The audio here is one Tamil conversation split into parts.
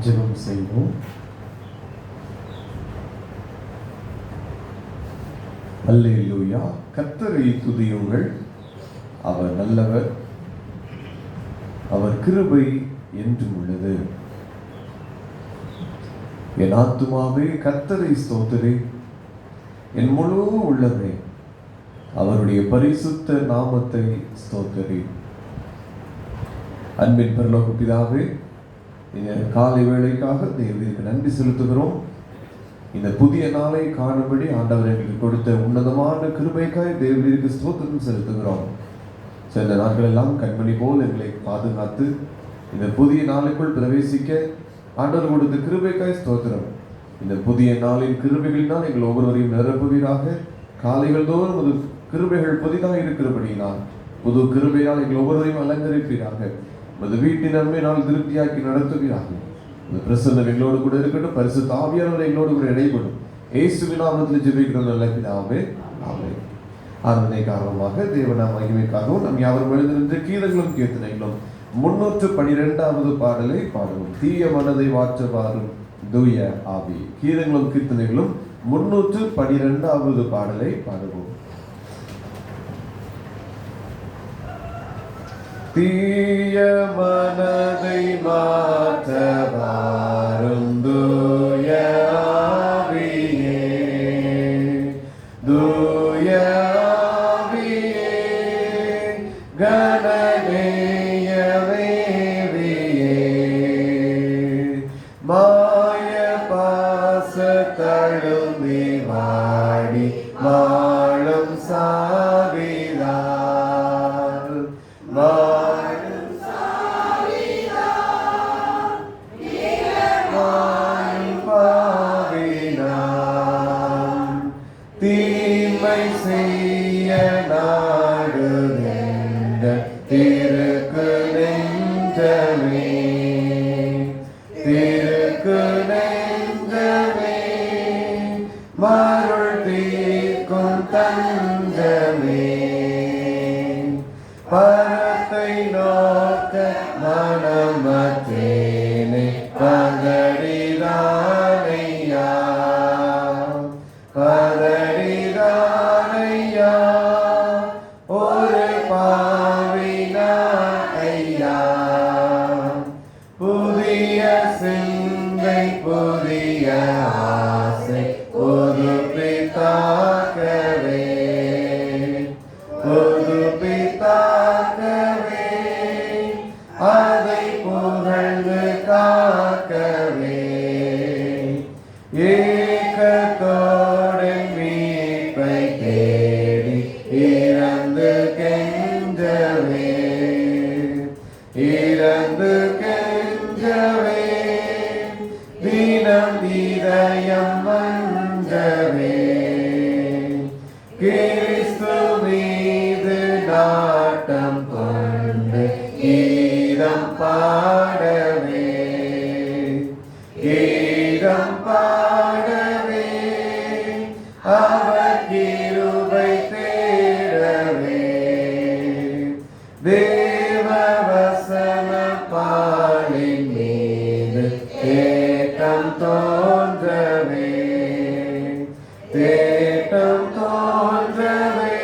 ஜெபம் செய்வோம். அல்லேலூயா. கர்த்தரை துதியுங்கள், அவர் நல்லவர், அவர் கிருபை என்றும் உள்ளது. என் ஆத்துமாவே கர்த்தரை ஸ்தோத்திரி, என் முழு உள்ளமே அவருடைய பரிசுத்த நாமத்தை ஸ்தோத்திரி. அன்பின் பரலோக பிதாவே, இந்த காலை வேளைக்காக தேவனுக்கு நன்றி செலுத்துகிறோம். இந்த புதிய நாளை காணும்படி ஆண்டவர் எங்களுக்கு கொடுத்த உன்னதமான கிருபைக்காய் தேவனுக்கு ஸ்தோத்திரம் செலுத்துகிறோம். சென்ற நாட்கள் எல்லாம் கண்மணி போல் எங்களை பாதுகாத்து இந்த புதிய நாளுக்குள் பிரவேசிக்க ஆண்டவர் கொடுத்த கிருபைக்காய் ஸ்தோத்திரம். இந்த புதிய நாளின் கிருபைகளினால் எங்கள் ஒவ்வொருவரையும் நிரப்புவீராக. காலைகள் தோறும் ஒரு கிருபைகள் புதிதாக இருக்கிறபடினால் புது கிருபையால் எங்கள் ஒவ்வொருவரையும் அலங்கரிப்பீராக. உமது வீட்டின் நன்மையினால் திருப்தியாக்கி நடத்துவீராக. இந்த பிரசன்னம் எங்களோடு கூட இருக்கட்டும். பரிசுத்த ஆவியானவர் எங்களோடு கூட இடைப்படும். இயேசுவின் நாமத்தில் ஜெபிக்கிறோம் நல்ல பிதாவே, ஆமென். ஆராதனை காரணமாக தேவநாம மகிமைக்காகவும் நம் யாவரும் எழுந்திருந்த கீதங்களும் கீர்த்தனைகளும் 312வது பாடலை பாடுவோம். தீய மனதை மாற்றுவாரும் தூய ஆவி. கீதங்களும் கீர்த்தனைகளும் 312வது பாடலை பாடுவோம். தீய மனதை மாற்றவாரும் தூய ஆவியே, தூய ஆவியே, கனநேய வேவியே, மாய பாச தழும்பி வாடி வாழும் சாவிதால் தீமை செய்ய நாடுகின்ற திருக்கு நெஞ்சமே, திருக்கு நெஞ்சமே, மருள் தீர்க்கும் தஞ்சமே, பரத்தை நோக்க மனமற்றேனே பதறிதானையா, பதறிதானையா, ஒரு பாவினா ஐயா, புதிய சிந்தை புதிய ஆசை ஒரு பிதாக்கவே, ஒரு பிதாக்கவே, அதை புகழ்ந்து காக்கவே, ஏக்கத்தோடு மீட்பை தேடி இறந்து கெஞ்சவே, இறந்து கெஞ்சவே, தினம் இதயம் மஞ்சவே, கிறிஸ்து மீது நாட்டம் கொண்டு கீதம் பாடவே, கீதம் பாடவே, அவர் கிருபை தேடவே, தேவ வசன பாலின் மீது தேட்டம் தோன்றவே, தேட்டம் தோன்றவே,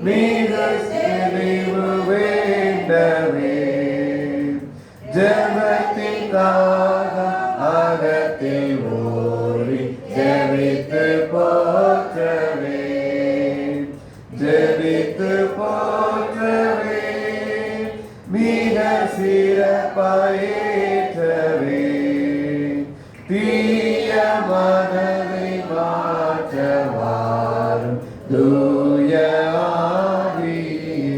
மிக செறிவு வேண்டவே, ஜெபத்தின் தாகம் அகத்தில் ஓடி ஜெபித்து போற்றவே, ஜெபித்து போற்றவே, மிக சிறப்பாயேற்றவே, தீய மனதை மாற்றவாரும் தூய ஆவியே.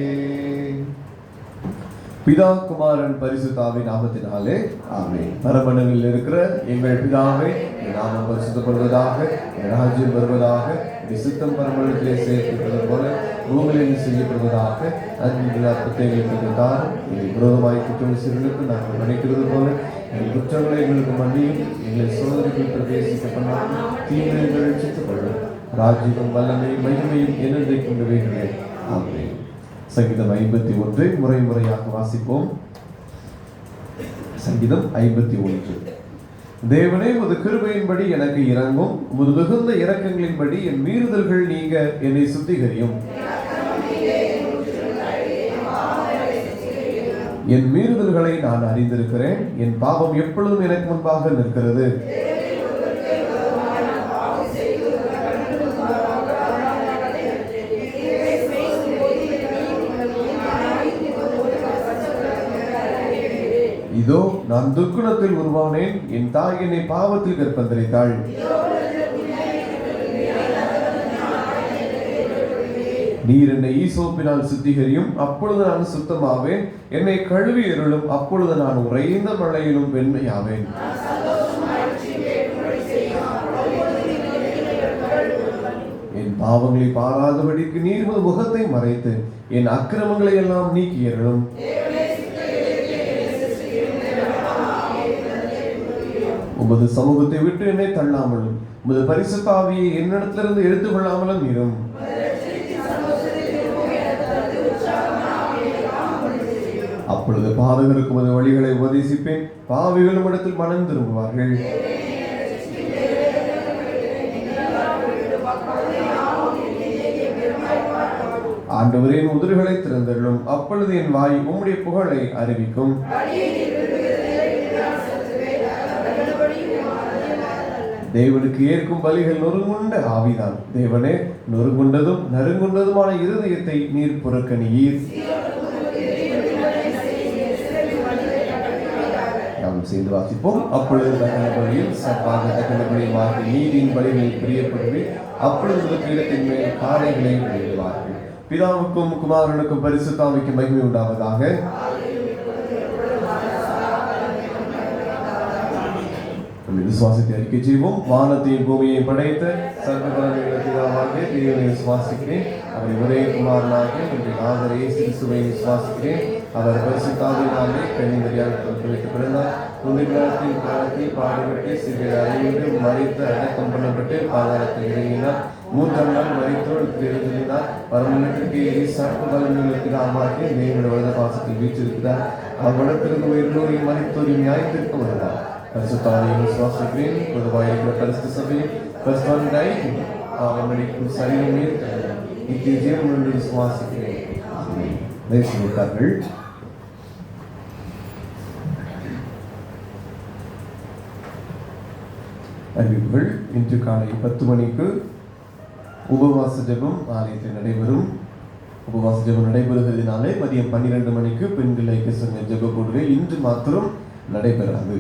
பிதா குமாரன் பரிசுத்த ஆவி நாமத்தினாலே ஆமென். பரமண்டலங்களில் இருக்கிற எங்கள் பிதாவே, நாமம் பரிசுத்தப்படுவதாக, ராஜ்யம் வருவதாக, சித்தம் பரமண்டலத்திலே செய்யப்படுவது போல பூமியில் செய்யப்படுவதாக. அன்பின் அற்பத்தை எங்களுக்கு தாரும். எங்கள் விரோதமாய் குற்றம் செய்வதற்கு நாங்கள் நினைக்கிறது போல எங்கள் குற்றங்களை எங்களுக்கு மன்னியும். எங்களை சோதனைக்குள் பிரவேசிக்க பண்ணாமல் தீமையை ரட்சித்துக் கொள்ளும். ராஜ்யம் வல்லமையும் மகிமையும் என்னதை கொண்டு வைக்கிறேன். ஆமென். சங்கீதம் 51 முறையாக வாசிப்போம். சங்கீதம் 51. தேவனே, உமது கிருபையின்படி எனக்கு இரங்கும், உமது மிகுந்த இரக்கங்களின்படி என் மீறுதல்கள் நீங்க என்னை சுத்திகரியும். என் மீறுதல்களை நான் அறிந்திருக்கிறேன், என் பாவம் எப்பொழுதும் எனக்கு முன்பாக நிற்கிறது. இதோ நான் துர்க்குணத்தில் உருவானேன், என் தாய் என்னை பாவத்தில் கற்பந்தரித்தாள். நீர் என்னை ஈசோப்பினால் சுத்திகரியும், அப்பொழுது நான் சுத்தமாவேன். என்னை கழுவி அருளும், அப்பொழுது நான் உறைந்த மழையிலும் வெண்மையாவேன். என் பாவங்களை பாராதபடிக்கு நீர் உமது முகத்தை மறைத்து என் அக்கிரமங்களை எல்லாம் நீக்கி அருளும். உமது சமூகத்தை விட்டு என்னை தள்ளாமலும் உமது பரிசுத்த ஆவியை என்னிடத்திலிருந்து எடுத்துக் கொள்ளாமலும் இரும். அப்பொழுது பாதகருக்கு உமது வழிகளை உபதேசிப்பேன், பாவிகளும் இடத்தில் மனம் திரும்புவார்கள். ஆண்டவரே, உதடுகளை திறந்தருளும், அப்பொழுது என் வாய் உம்முடைய புகழை அறிவிக்கும். தேவனுக்கு ஏற்கும் பலிகள் நொறுங்குண்ட ஆவிதான். தேவனே, நொறுங்குண்டதும் நறுங்குண்டதுமான இருதயத்தை நீர் புறக்கணியீர். நாம் சேர்ந்து வாசிப்போம். அப்பொழுது தகன பலியில் சப்பாக தகன பலியுமாக நீதியின் பலிகளில் பிரியப்படுவேன். அப்பொழுது பீடத்தின் மேல் காரைகளை வெளியிடுவார்கள். பிதாவுக்கும் குமாரனுக்கும் பரிசுத்த ஆவிக்கும் மகிமை உண்டாவதாக. விசுவாசத்தை அறிக்கை செய்வோம். வானத்தையும் பூமியை படைத்த சர்வபலமுள்ள தேவனை விசுவாசிக்கிறேன். அவரை ஒரே குமாரனாகிய என்னுடைய நாதர் இயேசு கிறிஸ்துவை விசுவாசிக்கிறேன். அவர் பரிசுத்த ஆவியினாலே கன்னிமரியால் வைத்துக் பிறந்தார். புனிதத்தில் காலத்தில் பாடுபட்டு சிறிய அறிவிட்டு மறித்து அடக்கம் பண்ணப்பட்டு பாதாளத்தில் இறங்கினார். 3ஆம் நாள் மரித்தோர் எழுதினார். பரமண்டலத்திற்கு ஏறி சர்வபலமுள்ள ஆமாகிய தேவனுடைய வலது பாசத்தில் வீற்றிருக்கிறார். அவ்விடத்திலிருந்து உயிரோரையும் மரித்தோரையும் நியாயத்திற்கு வருகிறார். பரிசுத்தாவியை விசுவாசிக்கிறேன். பொதுவாக இருக்கிற பரிசுத்த சபையும் பரிசுத்தாவின் அவர்களுக்கும் சரீரமே நித்திய ஜீவன் என்று விசுவாசிக்கிறேன். அறிவிப்புகள். இன்று காலை 10 மணிக்கு உபவாச ஜெபம் ஆலயத்தில் நடைபெறும். உபவாச ஜெபம் நடைபெறுகிறதுனாலே மதியம் 12 மணிக்கு பெண்கள் ஐக்கிய சங்க ஜெப கூடுகை இன்று மாத்திரம் நடைபெறாது.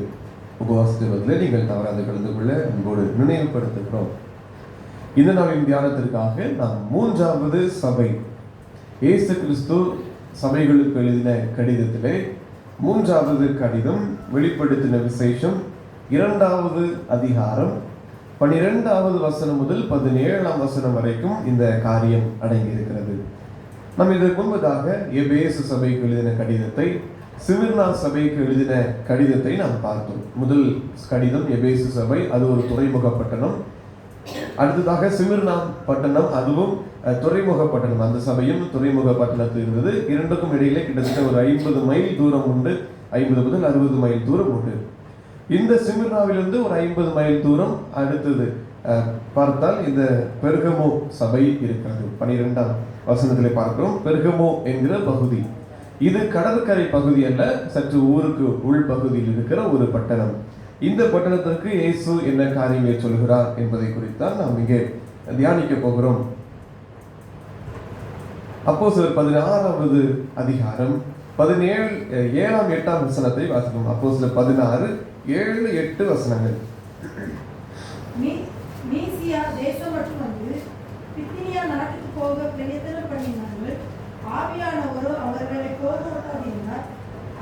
உபவாச ஜெபத்தில் நீங்கள் தவறாது கலந்து கொள்ள அன்போடு நினைவுபடுத்துகிறோம். இந்த நாளின் தியானத்திற்காக நாம் 3வது சபை இயேசு கிறிஸ்து சபைகளுக்கு எழுதின கடிதத்திலே 3வது கடிதம் வெளிப்படுத்தின விசேஷம் 2வது அதிகாரம் 12வது வசனம் முதல் 17ஆம் வசனம் வரைக்கும் இந்த காரியம் அடங்கியிருக்கிறது. நாம் இதற்கு முன்பதாக எபேசு சபைக்கு எழுதின கடிதத்தை, சிமிர்னா சபைக்கு எழுதின கடிதத்தை நாம் பார்த்தோம். முதல் கடிதம் எபேசு சபை, அது ஒரு துறைமுக பட்டணம். அடுத்ததாக சிமிர்னா பட்டணம், அதுவும் துறைமுக பட்டணம். அந்த சபையும் துறைமுக பட்டணத்தில் இருந்தது. இரண்டுக்கும் இடையிலே கிட்டத்தட்ட ஒரு 50 மைல் தூரம் உண்டு. 50 முதல் 60 மைல் தூரம் உண்டு. இந்த சிமிர்னாவிலிருந்து ஒரு 50 மைல் தூரம் அடுத்தது பார்த்தால் இந்த பெர்கமோ சபை இருக்கிறது. 12ஆம் வசனத்திலே பார்க்கிறோம். பெர்கமோ என்கிற பகுதி, இது கடற்கரை பகுதி அல்ல, சற்று ஊருக்கு உள் பகுதியில் இருக்கிற ஒரு பட்டணம். இந்த பட்டணத்திற்கு இயேசு என்ன காரியங்களை சொல்கிறார் என்பதை குறித்தான் நாம் இங்கே தியானிக்க போகிறோம். அப்போஸ்தலர் 16வது அதிகாரம் 7ஆம் 8ஆம் வசனத்தை வாசிப்போம். அப்போஸ்தலர் 16 7 8 வசனங்கள். மீசியா தேசம் மட்டும் வந்து பித்தினியா நாட்டுக்கு போக பிரயத்தனம் பண்ணினார்கள். ஆவியானவரோ அவர்களை போக விட்டார்.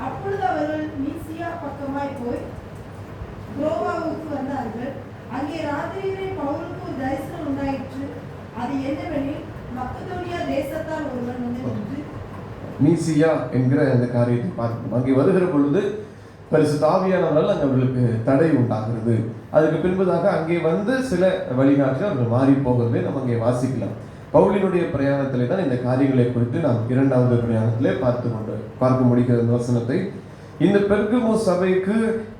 அப்பொழுது அவர்கள் மீசியா பக்கமாய் போய் குரோவாவுக்கு வந்தார்கள். அங்கே ராத்திரியிலே பவுலுக்கு ஒரு தரிசனம் உண்டாயிற்று. அது என்னவெனில், மக்கதோனியா தேசத்தால் ஒருவன் வந்து நின்று. மீசியா என்கிற அந்த காரியத்தை பார்க்கணும். அங்கே வருகிற பொழுது பரிசுத்த ஆவியானவரால் அங்கே அவர்களுக்கு தடை உண்டாகிறது. அதுக்கு பின்பதாக அங்கே வந்து சில வழிகாட்டி அவர்கள் மாறி போகிறதை நம்ம அங்கே வாசிக்கலாம். பவுலினுடைய பிரயாணத்திலே தான் இந்த காரியங்களை குறித்து நாம் 2வது பிரயாணத்திலே பார்க்க முடிகிற வசனத்தை இந்த பெர்கமு சபைக்கு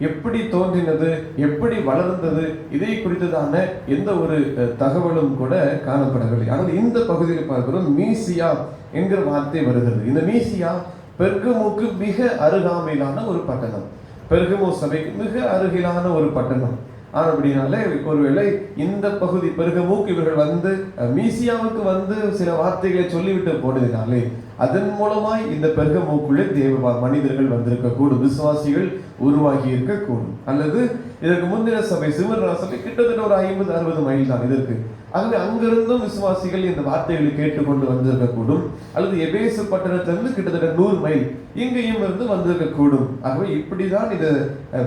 எப்படி தோன்றினது, எப்படி வளர்ந்தது, இதை குறித்ததான எந்த ஒரு தகவலும் கூட காணப்படவில்லை. ஆனால் இந்த பகுதியில் பார்க்கிறோம், மீசியா என்கிற வார்த்தை வருகிறது. இந்த மீசியா பெர்கமுக்கு மிக அருகாமையிலான ஒரு பட்டணம், பெர்கமு சபைக்கு மிக அருகிலான ஒரு பட்டணம். ஆனபடினாலே ஒருவேளை இந்த பகுதி பெர்கமுக்கு இவர்கள் வந்து மீசியாவுக்கு வந்து சில வார்த்தைகளை சொல்லிவிட்டு போனதினாலே அதன் மூலமாய் இந்த பெர்கமுக்குள்ளே தேவ மனிதர்கள் வந்திருக்க கூடும், விசுவாசிகள் உருவாகி இருக்கக்கூடும். அல்லது இதற்கு முந்தின சபை சிமர்னா சபை கிட்டத்தட்ட ஒரு 50-60 மைல் தான் இதற்கு. ஆகவே அங்கிருந்தும் விசுவாசிகள் இந்த வார்த்தைகளை கேட்டுக்கொண்டு வந்திருக்கக்கூடும். அல்லது எபேசு பட்டணத்திலிருந்து கிட்டத்தட்ட 100 மைல் இங்கேயும் இருந்து வந்திருக்கக்கூடும். ஆகவே இப்படிதான் இது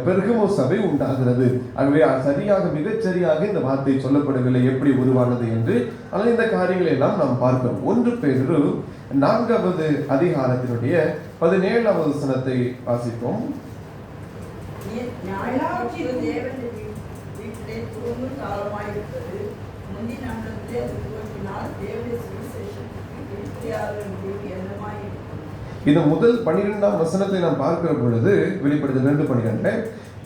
பெர்கமு சபை உண்டாகிறது. ஆகவே சரியாக மிகச்சரியாக இந்த வார்த்தை சொல்லப்படவில்லை எப்படி உருவானது என்று. ஆனால் இந்த காரியங்களை எல்லாம் நாம் பார்க்கிறோம். 1 பேதுரு 4வது அதிகாரத்தினுடைய 17வது வசனத்தை வாசிப்போம். இந்த முதல் 12ஆம் வசனத்தை நாம் பார்க்கிற பொழுது வெளிப்படுத்தல் 2:12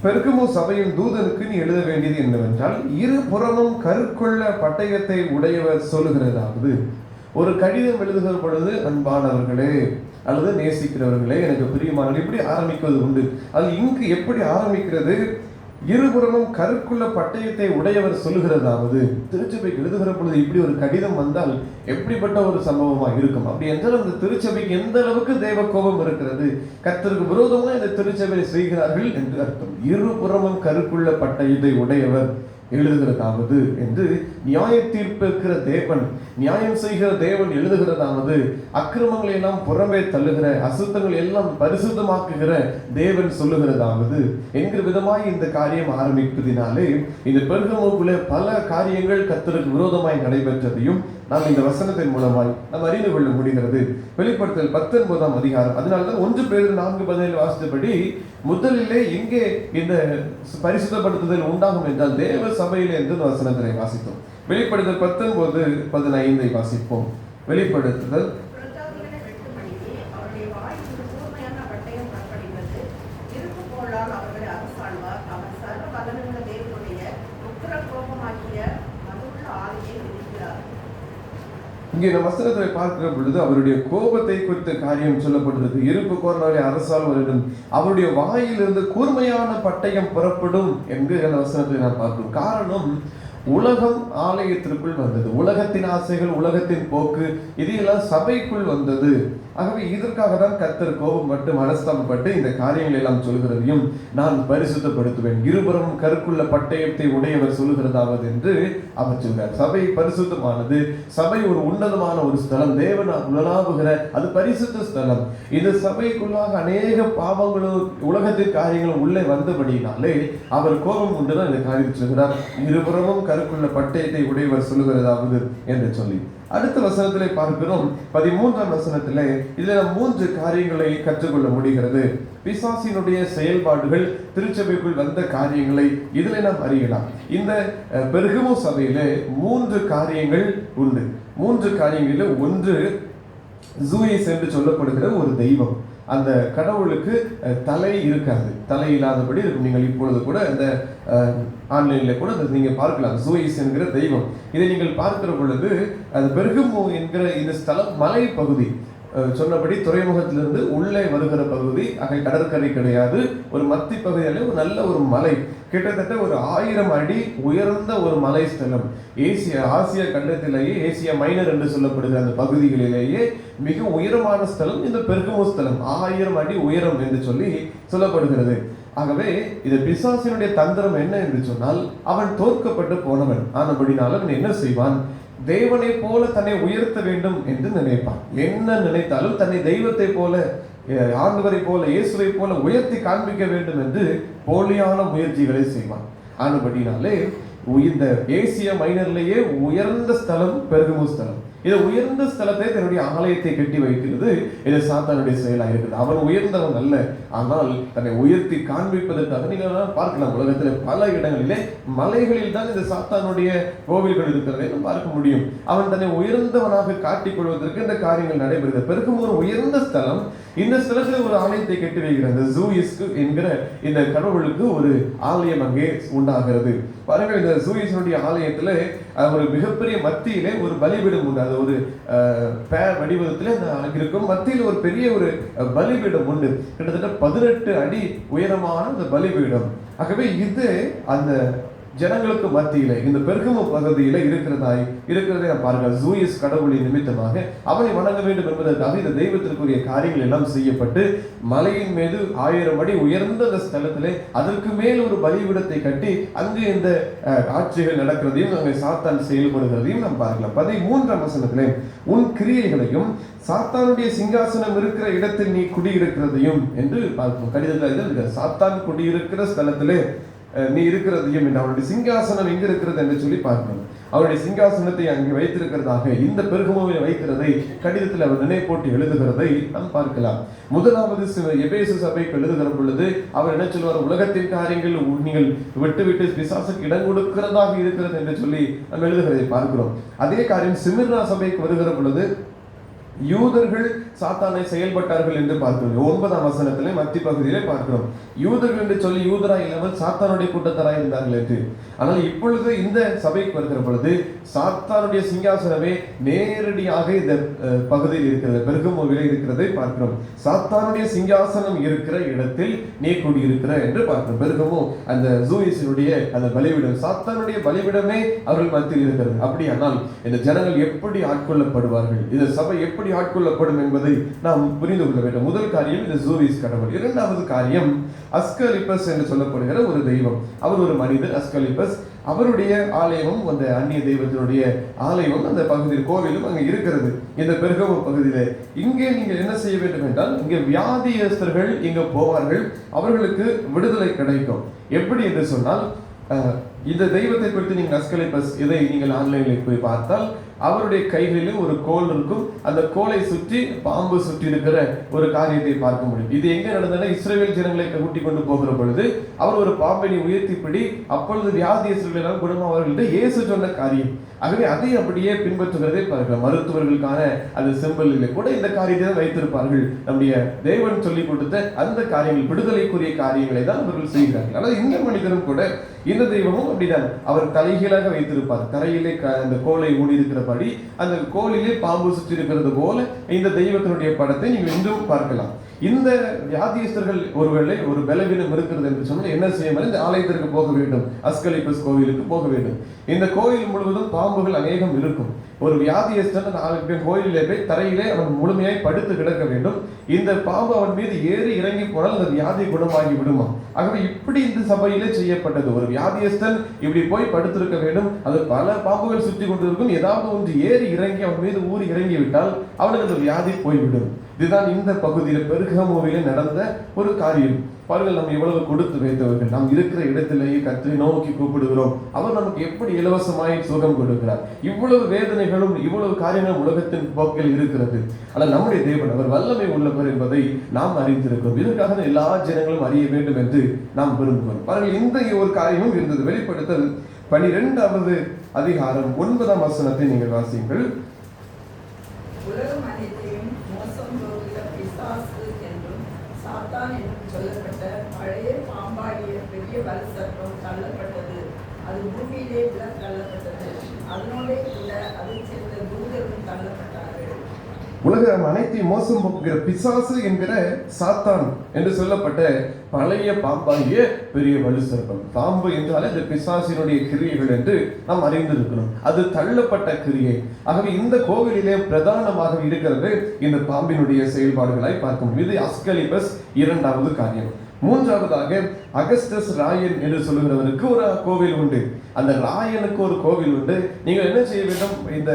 பெர்கமு சபையின் தூதனுக்கு நீ எழுத வேண்டியது என்னவென்றால், இருபுறமும் கருக்குள்ள பட்டயத்தை உடையவர் சொல்லுகிறதாவது. ஒரு கடிதம் எழுதுகிற பொழுது அன்பானவர்களே அல்லது நேசிக்கிறவர்களே, எனக்கு பிரியமானவர்களே, இப்படி ஆரம்பிப்பது உண்டு. அது இங்கு எப்படி ஆரம்பிக்கிறது? இருபுறமும் கருக்குள்ள பட்டயத்தை உடையவர் சொல்லுகிறதாவது. திருச்சபைக்கு எழுதுகிற பொழுது இப்படி ஒரு கடிதம் வந்தால் எப்படிப்பட்ட ஒரு சம்பவமா இருக்கும்? அப்படி என்றால் அந்த திருச்சபைக்கு எந்த அளவுக்கு தேவ கோபம் இருக்கிறது, கர்த்தருக்கு விரோதமாக இந்த திருச்சபையை செய்கிறார்கள் என்று அர்த்தம். இருபுறமும் கருக்குள்ள பட்டயத்தை உடையவர் எழுதுகிறதாவது என்று நியாய தீர்ப்பிக்கிற தேவன், நியாயம் செய்கிற தேவன் எழுதுகிறதாவது. அக்கிரமங்களை எல்லாம் புறம்பே தள்ளுகிற, அசுத்தங்கள் எல்லாம் பரிசுத்தமாக்குகிற தேவன் சொல்லுகிறதாவது என்கிற விதமாய் இந்த காரியம் ஆரம்பிப்பதினாலே இந்த பெர்கமுக்குள்ளே பல காரியங்கள் கர்த்தருக்கு விரோதமாய் நடைபெற்றதையும் நாம் இந்த வசனத்தின் மூலமாய் நாம் அறிந்து கொள்ள முடிகிறது. வெளிப்படுத்தல் 19ஆம் அதிகாரம். அதனால்தான் 1 பேதுரு 4:17 வாசித்தபடி முதலிலே எங்கே இந்த பரிசுத்தப்படுத்துதல் உண்டாகும் என்றால் தேவ சபையிலே என்று வசனத்தினை வாசித்தோம். வெளிப்படுத்தல் 19:15 வாசிப்போம். வெளிப்படுத்துதல் இங்கே இந்த வசனத்தை பார்க்கிற பொழுது அவருடைய கோபத்தை குறித்த காரியம் சொல்லப்படுகிறது. இருப்பு கோரனாலே அரசால் வருடும், அவருடைய வாயிலிருந்து கூர்மையான பட்டயம் புறப்படும் என்று அந்த வசனத்தை நான் பார்க்கிறோம். காரணம், உலகம் ஆலயத்திற்குள் வந்தது, உலகத்தின் ஆசைகள், உலகத்தின் போக்கு, இதெல்லாம் சபைக்குள் வந்தது. ஆகவே இதற்காக தான் கர்த்தர் கோபப்பட்டு மனஸ்தாபப்பட்டு இந்த காரியங்கள் எல்லாம் சொல்கிறதையும் நான் பரிசுத்தப்படுத்துவேன். இருபுறம் கருக்குள்ள பட்டயத்தை உடையவர் சொல்லுகிறதாவது என்று அவர் சொல்கிறார். சபை பரிசுத்தமானது, சபை ஒரு உன்னதமான ஒரு ஸ்தலம், தேவன் உலாவுகிற அது பரிசுத்த ஸ்தலம். இந்த சபைக்குள்ளாக அநேக பாவங்களும் உலகத்தின் காரியங்களும் உள்ளே வந்தபடினாலே அவர் கோபம் கொண்டுதான் இந்த காரியம் சொல்கிறார். இருபுறமும் கருக்குள்ள பட்டயத்தை உடையவர் சொல்லுகிறதாவது என்று சொல்லி அடுத்த வசனத்திலே பார்க்கிறோம். 13ஆம் வசனத்திலே இதுல 3 காரியங்களை கற்றுக்கொள்ள முடிகிறது. பிசாசினுடைய செயல்பாடுகள், திருச்சபைக்குள் வந்த காரியங்களை இதுல நாம் அறியலாம். இந்த பெர்கமு சபையிலே 3 காரியங்கள் உண்டு. 3 காரியங்களில் ஒன்று ஜூயிஸ் என்று சொல்லப்படுகிற ஒரு தெய்வம். அந்த கடவுளுக்கு தலை இருக்காது, தலை இல்லாதபடி இருக்கும். நீங்கள் இப்பொழுது கூட இந்த ஆன்லைனில் கூட நீங்க பார்க்கலாம், ஜூயிஸ் என்கிற தெய்வம். இதை நீங்கள் பார்க்கிற பொழுது அது பெர்கமு என்கிற இந்த ஸ்தலம் மலை பகுதி, சொன்னபடி துறைமுகத்திலிருந்து உள்ளே வருகிற பகுதி, அங்கே கடற்கரை கிடையாது, ஒரு மத்தி பகுதியிலே ஒரு நல்ல ஒரு மலை, கிட்டத்தட்ட ஒரு 1000 அடி உயர்ந்த ஒரு மலை ஸ்தலம். ஆசிய கண்டத்திலேயே ஏசியா மைனர் என்று சொல்லப்படுகிற அந்த பகுதிகளிலேயே மிக உயரமான ஸ்தலம் இந்த பெர்கமு ஸ்தலம். 1000 அடி உயரம் என்று சொல்லி சொல்லப்படுகிறது. ஆகவே இது பிசாசினுடைய தந்திரம் என்ன என்று சொன்னால், அவன் தோற்கப்பட்டு போனவன் ஆனபடினால அவன் என்ன செய்வான், தேவனை போல தன்னை உயர்த்த வேண்டும் என்று நினைப்பான். என்ன நினைத்தாலும் தன்னை தெய்வத்தை போல, ஆண்டவரை போல, இயேசுவை போல உயர்த்தி காண்பிக்க வேண்டும் என்று போலியான முயற்சிகளை செய்வான். ஆனபடினாலே இந்த ஏசியா மைனர்லேயே உயர்ந்த ஸ்தலம் பெர்கமு ஸ்தலம். இது உயர்ந்த ஸ்தலத்தை தன்னுடைய ஆலயத்தை கட்டி வைக்கிறது இது சாத்தானுடைய செயலாக இருக்குது. அவன் உயர்ந்தவன் அல்ல, ஆனால் தன்னை உயர்த்தி காண்பிப்பதற்காக நீங்கள் பார்க்கலாம் உலகத்தில் பல இடங்களிலே மலைகளில் தான் இந்த சாத்தானுடைய கோவில்கள் இருக்கிறதை நாம் பார்க்க முடியும். அவன் தன்னை உயர்ந்தவனாக காட்டிக் கொள்வதற்கு இந்த காரியங்கள் நடைபெறுகிறது. பிறகு ஒரு உயர்ந்த ஸ்தலம், இந்த ஸ்தலத்தில் ஒரு ஆலயத்தை கட்டி வைக்கிறது. ஜூயிஸ்கு என்கிற இந்த கடவுளுக்கு ஒரு ஆலயம் அங்கே உண்டாகிறது. பாருங்கள், இந்த ஜூயிஸனுடைய ஆலயத்துல ஒரு மிகப்பெரிய மத்தியிலே ஒரு பலிபீடம் உண்டு. அது ஒரு வடிவத்திலே இருக்கும். மத்தியில் ஒரு பெரிய ஒரு பலிபீடம் உண்டு. கிட்டத்தட்ட 18 அடி உயரமான அந்த பலிபீடம். ஆகவே இது அந்த ஜனங்களுக்கு மத்தியில இந்த பெர்கமு பகுதியில இருக்கிறதை நாம் பாருங்கள். ஜூயிஸ் கடவுளின் நிமித்தமாக அவனை வணங்க வேண்டும் என்பதற்காக இந்த தெய்வத்திற்குரிய காரியங்கள் எல்லாம் செய்யப்பட்டு மலையின் மீது 1000 அடி உயர்ந்த அந்த ஸ்தலத்திலே அதற்கு மேல் ஒரு பலிபீடத்தை கட்டி அங்கு இந்த ஆட்சிகள் நடக்கிறதையும் அங்கே சாத்தான் செயல்படுகிறதையும் நாம் பார்க்கலாம். 13ஆம் வசனத்திலே உன் கிரியைகளையும் சாத்தானுடைய சிங்காசனம் இருக்கிற இடத்தில் நீ குடியிருக்கிறதையும் என்று பார்ப்போம். கடிதத்தில் சாத்தான் குடியிருக்கிற ஸ்தலத்திலே நீ இருக்கிறதையும், அவருடைய சிங்காசனம் எங்க இருக்கிறது என்று சொல்லி பார்க்கணும். அவருடைய சிங்காசனத்தை அங்கே வைத்திருக்கிறதாக இந்த பெர்கமுவை வைக்கிறதை கடிதத்தில் அவர் நினைப்போட்டு எழுதுகிறதை நாம் பார்க்கலாம். முதலாவது எபேசு சபைக்கு எழுதுகிற பொழுது அவர் என்ன சொல்வார்? உலகத்தின் காரியங்கள் நீங்கள் விட்டு பிசாசுக்கு இடம் கொடுக்கிறதாக இருக்கிறது என்று சொல்லி நாம் எழுதுகிறதை பார்க்கிறோம். அதே காரியம் சிமிர்னா சபைக்கு வருகிற பொழுது யூதர்கள் சாத்தானை செயல்பட்டார்கள் என்று பார்க்கிறோம். 9ஆம் வசனத்திலே மத்திய பகுதியிலே பார்க்கிறோம். யூதர்கள் என்று சொல்லி யூதராய் இல்லாமல் சாத்தானுடைய கூட்டத்தாராய் இருந்தார்கள் என்று. ஆனால் இப்பொழுது இந்த சபைக்கு வருகிற பொழுது சாத்தானுடைய சிங்காசனமே நேரடியாக இந்த பகுதியில் இருக்கிறது, பெர்கமுவிலே இருக்கிறதை பார்க்கிறோம். சாத்தானுடைய சிங்காசனம் இருக்கிற இடத்தில் நீ கூடியிருக்கிற என்று பார்க்கிறோம். பெர்கமு அந்த ஜூயிஸினுடைய அந்த பலிபீடம், சாத்தானுடைய பலிபீடமே அவர்கள் மத்தியில் இருக்கிறது. அப்படியானால் இந்த ஜனங்கள் எப்படி ஆட்கொள்ளப்படுவார்கள், இந்த சபை எப்படி ஆட்கொள்ளப்படும் என்பதை நாம் புரிந்து கொள்ள வேண்டும். முதல் காரியம் இந்த ஜூயிஸ் கடவுள். இரண்டாவது காரியம் அஸ்கலிப்பஸ் என்று சொல்லப்படுகிற ஒரு தெய்வம். அவர் ஒரு மனிதர். அஸ்கலிப்பஸ் அவருடைய ஆலயமும் அந்த அந்நிய தெய்வத்தினுடைய ஆலயமும் அந்த பகுதியில் கோவிலும் அங்கே இருக்கிறது இந்த பெர்கமு பகுதியிலே. இங்கே நீங்கள் என்ன செய்ய வேண்டும் என்றால், இங்கே வியாதியஸ்தர்கள் இங்கே போவார்கள், அவர்களுக்கு விடுதலை கிடைக்கும். எப்படி என்று சொன்னால், இந்த தெய்வத்தை குறித்து நீங்கள் அஸ்கலிப்பஸ் இதை நீங்கள் ஆன்லைனில் போய் பார்த்தால் அவருடைய கைகளிலும் ஒரு கோல் இருக்கும். அந்த கோலை சுற்றி பாம்பு சுற்றி இருக்கிற ஒரு காரியத்தை பார்க்க முடியும். இது எங்க நடந்ததுன்னா, இஸ்ரவேல் ஜனங்களை கூட்டி கொண்டு போகிற பொழுது அவர் ஒரு பாம்பினை உயர்த்தி பிடி, அப்பொழுது வியாதியஸ்தர்கள் எல்லாம் குணமாவார்கள் இயேசு சொன்ன காரியம். ஆகவே அதை அப்படியே பின்பற்றுகிறதை பார்க்கலாம். மருத்துவர்களுக்கான அந்த சிம்பலிலே கூட இந்த காரியத்தை தான் வைத்திருப்பார்கள். நம்முடைய தேவன் சொல்லிக் கொடுத்த அந்த காரியங்கள், விடுதலைக்குரிய காரியங்களை தான் அவர்கள் செய்கிறார்கள். ஆனால் இந்த மனிதனும் கூட, இந்த தெய்வமும் அப்படிதான். அவர் தலைகீழாக வைத்திருப்பார். தரையிலே அந்த கோலை ஊடி இருக்கிறபடி அந்த கோலிலே பாம்பு சுற்றி இருக்கிறது போல இந்த தெய்வத்தினுடைய படத்தை நீங்கள் இன்றும் பார்க்கலாம். இந்த வியாதியஸ்தர்கள் ஒருவேளை ஒரு பலவீனம் இருக்கிறது என்று சொன்னால் என்ன செய்ய, இந்த ஆலயத்திற்கு போக வேண்டும், அஸ்கலிப்பஸ் கோவிலுக்கு போக வேண்டும். இந்த கோயில் முழுவதும் பாம்புகள் அநேகம் இருக்கும். ஒரு வியாதியஸ்தன் கோயிலே போய் தரையிலே அவன் முழுமையாய் படுத்து கிடக்க வேண்டும். இந்த பாம்பு அவன் மீது ஏறி இறங்கி போனால் அந்த வியாதி குணமாகி விடுமா. ஆகவே இப்படி இந்த சபையிலே செய்யப்பட்டது. ஒரு வியாதியஸ்தன் இப்படி போய் படுத்திருக்க வேண்டும். அது பல பாம்புகள் சுற்றி கொண்டிருக்கும். ஏதாவது ஒன்று ஏறி இறங்கி அவன் மீது ஊறி இறங்கி விட்டால் அவனுக்கு அந்த வியாதி போய்விடும். இதுதான் இந்த பகுதியில் பெர்கமுவிலே நடந்த ஒரு காரியம். பாருங்கள், நம்ம எவ்வளவு கொடுத்து வைத்தவர்கள். நாம் இருக்கிற இடத்திலேயே கர்த்தரை நோக்கி கூப்பிடுகிறோம். அவர் நமக்கு எப்படி இலவசமாய் சுகம் கொடுக்கிறார். இவ்வளவு வேதனைகளும் இவ்வளவு காரியங்களும் உலகத்தின் போக்கில் இருக்கிறது. ஆனால் நம்முடைய தேவன் அவர் வல்லமை உள்ளவர் என்பதை நாம் அறிந்திருக்கிறோம். இதற்காக எல்லா ஜனங்களும் அறிய வேண்டும் என்று நாம் விரும்புகிறோம். பாருங்கள், இந்த ஒரு காரியமும் இருந்தது. வெளிப்படுத்தல் 12வது அதிகாரம் 9ஆம் வசனத்தை நீங்கள் வாசியுங்கள். உலகம் அனைத்தையும் மோசம் போகிற பிசாசு என்றும் சாத்தான் என்றும் சொல்லப்பட்ட பழைய பாம்பாகிய பெரிய வலுசர்ப்பம் தள்ளப்பட்டது. அது பூமியிலே விட தள்ளப்பட்டது. அதனோடே கூட அதை சேர்ந்த தூதரும் தள்ளப்பட்டார்கள். உலகம் அனைத்தையும் மோசம் போக்குகிற பிசாசு என்கிற சாத்தான் என்று சொல்லப்பட்ட பழைய பாம்பாகிய பெரிய வலுசர்ப்பம். பாம்பு என்றாலே அந்த பிசாசினுடைய கிரியைகள் என்று நாம் அறிந்திருக்கிறோம். அது தள்ளப்பட்ட கிரியை. ஆகவே இந்த கோவிலிலே பிரதானமாக இருக்கிறது இந்த பாம்பினுடைய செயல்பாடுகளாய் பார்க்க முடியும். இது அஸ்கலிப்பஸ் இரண்டாவது காரியம். மூன்றாவதாக அகஸ்டஸ் ராயன் என்று சொல்லுகிறவருக்கு ஒரு கோவில் உண்டு. அந்த ராயனுக்கு ஒரு கோவில் உண்டு. நீங்கள் என்ன செய்ய வேண்டும்? இந்த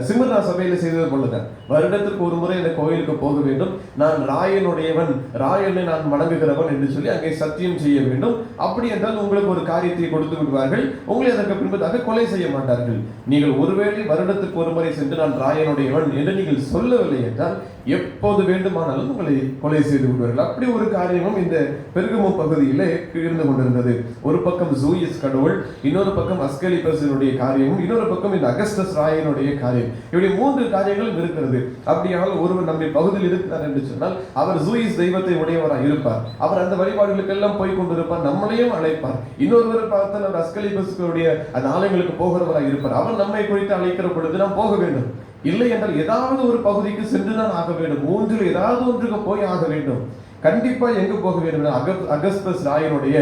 சிமிர்னா சபையில் செய்தது போலதான், வருடத்திற்கு ஒரு முறை இந்த கோயிலுக்கு போக வேண்டும். நான் ராயனுடையவன், ராயனை நான் வணங்குகிறவன் என்று சொல்லி அங்கே சத்தியம் செய்ய வேண்டும். அப்படி என்றால் உங்களுக்கு ஒரு காரியத்தை கொடுத்து விடுவார்கள். உங்களை அதற்கு பின்பதாக கொலை செய்ய மாட்டார்கள். நீங்கள் ஒருவேளை வருடத்துக்கு ஒரு முறை சென்று நான் ராயனுடையவன் என்று நீங்கள் சொல்லவில்லை என்றால் எப்போது வேண்டுமானாலும் உங்களை கொலை செய்து விடுவார்கள். அப்படி ஒரு காரியமும் இந்த பெர்கமு பகுதியிலே இருந்து கொண்டிருந்தது. ஒரு பக்கம் ஜூயிஸ் கடவுள், இன்னொரு பக்கம் அஸ்கலிபஸினுடைய காரியமும், இன்னொரு பக்கம் இந்த அகஸ்டஸ் ராயனுடைய காரியம். இப்படி 3 காரியங்களும் இருக்கிறது. அப்படியானால் ஒருவர் நம்முடைய பகுதியில் இருக்கிறார் என்று சொன்னால் அவர் ஜூயிஸ் தெய்வத்தை உடையவராக இருப்பார். அவர் அந்த வழிபாடுகளுக்கெல்லாம் போய் கொண்டிருப்பார், நம்மளையும் அழைப்பார். இன்னொருவர் பார்த்தால் அவர் அஸ்கலிபஸுடைய அந்த ஆலயங்களுக்கு போகிறவராக இருப்பார். அவர் நம்மை குறித்து அழைக்கிற பொழுது நாம் போக வேண்டும். இல்லை என்றால் ஏதாவது ஒரு பகுதிக்கு சென்று தான் ஆக வேண்டும். 3 ஏதாவது ஒன்றுக்கு போய் ஆக வேண்டும். கண்டிப்பா எங்க போக வேண்டும்? அகஸ்டஸ் ராயனுடைய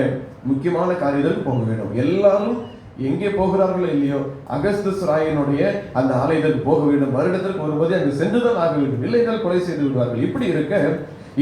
முக்கியமான காரியத்துக்கு போக வேண்டும். எல்லாரும் எங்கே போகிறார்களோ இல்லையோ அகஸ்டஸ் ராயனுடைய அந்த ஆலயத்திற்கு போக வேண்டும். வருடத்திற்கு ஒரு முறை அங்கு சென்றுதான் ஆக வேண்டும். இல்லை என்றால் கொலை செய்து விடுவார்கள். இப்படி இருக்க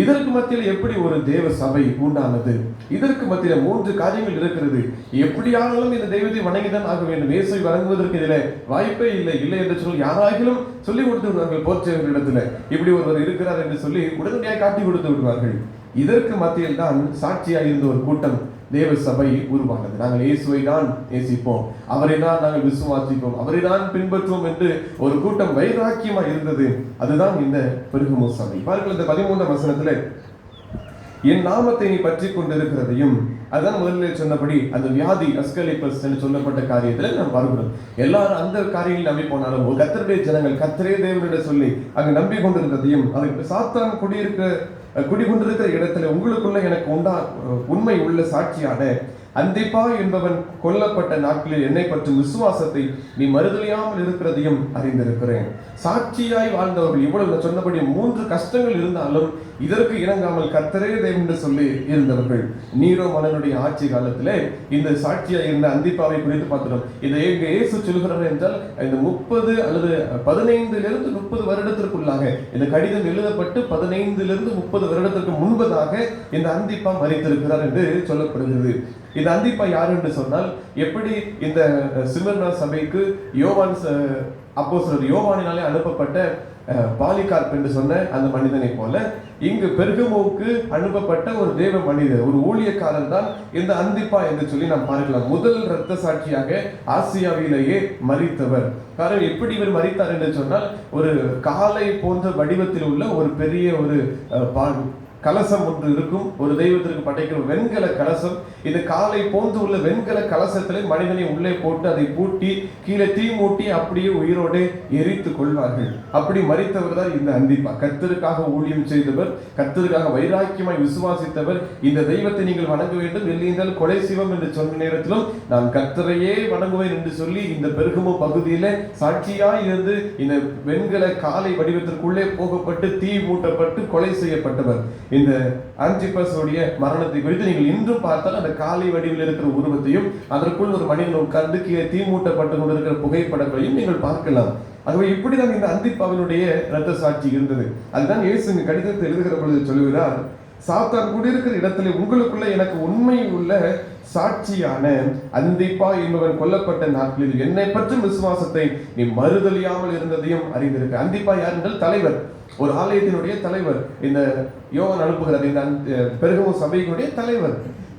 இதற்கு மத்தியில் எப்படி ஒரு தேவ சபை உண்டானது? இதற்கு மத்தியில் 3 காரியங்கள் இருக்கிறது. எப்படியானாலும் இந்த தெய்வத்தை வணங்கிதான் ஆக வேண்டும். இயேசுவை வணங்குவதற்கு இதில் வாய்ப்பே இல்லை. இல்லை என்று சொல்லி யாராகிலும் சொல்லி கொடுத்து விடுவார்கள். போர்ச்சவர்களிடத்துல இப்படி ஒருவர் இருக்கிறார் என்று சொல்லி உடனடியாக காட்டி கொடுத்து விடுவார்கள். இதற்கு மத்தியில் தான் சாட்சியாக இருந்த ஒரு கூட்டம் தேவ சபை உருவானது. நாங்கள் இயேசுவை தான் நேசிப்போம், அவரை தான் நாங்கள் விசுவாசிப்போம், அவரை தான் பின்பற்றுவோம் என்று ஒரு கூட்டம் வைராக்கியமா இருந்தது. அதுதான் இந்த பெர்கமு சபை. பாருங்கள், இந்த 13ஆம் வசனத்துல என் நாமத்தை நீ பற்றி கொண்டிருக்கிறதையும், அதுதான் முதலில் சொன்னபடி அந்த வியாதி அஸ்கலிபஸ் என்று சொல்லப்பட்ட காரியத்துல நாம் பார்க்கிறோம். எல்லாரும் அந்த காரியங்களில் நம்பி போனாலும் கர்த்தருடைய ஜனங்கள் கர்த்தரே தேவனிடம் சொல்லி அங்கு நம்பி கொண்டிருந்ததையும், அதுக்கு சாத்தான் குடிகொண்டிருக்கிற இடத்துல உங்களுக்குள்ள எனக்கு உண்மை உள்ள சாட்சியான அந்திப்பா என்பவன் கொல்லப்பட்ட நாட்களில் என்னை பற்றும் விசுவாசத்தை நீ மறுதலியாமல் இருக்கிறதையும் அறிந்திருக்கிறேன். சாட்சியாய் வாழ்ந்தவர்கள் இவ்வளவு சொன்னபடி 3 கஷ்டங்கள் இருந்தாலும் இதற்கு இணங்காமல் கர்த்தரே தேவன் என்று சொல்லி இருந்தவர்கள். நீரோ மன்னனுடைய ஆட்சி காலத்திலே இந்த சாட்சியாய் இருந்த அந்திப்பாவை குறித்து பார்க்கிறோம். இதை எங்க இயேசு சொல்கிறார் என்றால் இந்த 30 அல்லது 15 30 வருடத்திற்குள்ளாக இந்த கடிதம் எழுதப்பட்டு 15 30 வருடத்திற்கு முன்பதாக இந்த அந்திப்பா மரித்திருக்கிறார் என்று சொல்லப்படுகிறது. இந்த அந்திப்பா யார் என்று சொன்னால், எப்படி இந்த சிமிர்னா சபைக்கு அப்போஸ்தலர் யோவானினாலே அனுப்பப்பட்ட பாலிகார்ப் என்று சொன்ன அந்த மனிதனை போல இங்கு பெர்கமுவுக்கு அனுப்பப்பட்ட ஒரு தேவ மனிதர், ஒரு ஊழியக்காரன் தான் இந்த அந்திப்பா என்று சொல்லி நாம் பார்க்கலாம். முதல் இரத்த சாட்சியாக ஆசியாவிலேயே மரித்தவர். காரணம், எப்படி இவர் மரித்தார் என்று சொன்னால், ஒரு காலை போன்ற வடிவத்தில் உள்ள ஒரு பெரிய ஒரு கலசம் ஒன்று இருக்கும். ஒரு தெய்வத்திற்கு படைக்கிற வெண்கல கலசம். இந்த காலை போன்று உள்ள வெண்கல கலசத்திலே மனிதனை உள்ளே போட்டு அதை பூட்டி கீழே தீ மூட்டி அப்படியே உயிரோடு எரித்து கொள்வார்கள். அப்படி மரித்தவர் தான் இந்த அந்திப்பா. கர்த்தருக்காக ஊழியம் செய்தவர், கர்த்தருக்காக வைராக்கியமாய் விசுவாசித்தவர். இந்த தெய்வத்தை நீங்கள் வணங்க வேண்டும், இல்லையென்றால் கொலை சிவம் என்று சொன்ன நேரத்திலும் நான் கர்த்தரையே வணங்குவேன் என்று சொல்லி இந்த பெர்கமு பகுதியில சாட்சியாய் இருந்து இந்த வெண்கல காலை வடிவத்திற்குள்ளே போகப்பட்டு தீ மூட்டப்பட்டு கொலை செய்யப்பட்டவர். இந்த ஆன்டிபஸுடைய மரணத்தை குறித்து நீங்கள் இன்றும் பார்த்தால் அந்த காலை வடிவில் இருக்கிற உருவத்தையும் அதற்குள் ஒரு மனிதன் உட்கார்ந்து கீழே தீ மூட்டப்பட்டு கொண்டிருக்கிற புகைப்படங்களையும் நீங்கள் பார்க்கலாம். ஆகவே இப்படிதான் இந்த அந்திப்பாவினுடைய இரத்த சாட்சி இருந்தது. அதுதான் இயேசு கடிதத்தை எழுதுகிற பொழுது சொல்லுகிறார், சாத்தான் கூடியிருக்கிற இடத்துல உங்களுக்குள்ள எனக்கு உண்மை உள்ள சாட்சியான அந்திப்பா என்பவன் கொல்லப்பட்ட நாட்களில் என்னை பற்றும் விசுவாசத்தை நீ மறுதலியாமல் இருந்ததையும் அறிந்திருக்க. அந்திப்பா யார் என்றால் தலைவர், ஒரு ஆலயத்தினுடைய தலைவர். இந்த யோவான் அனுப்புகிறார் இந்த பெர்கமு சபையினுடைய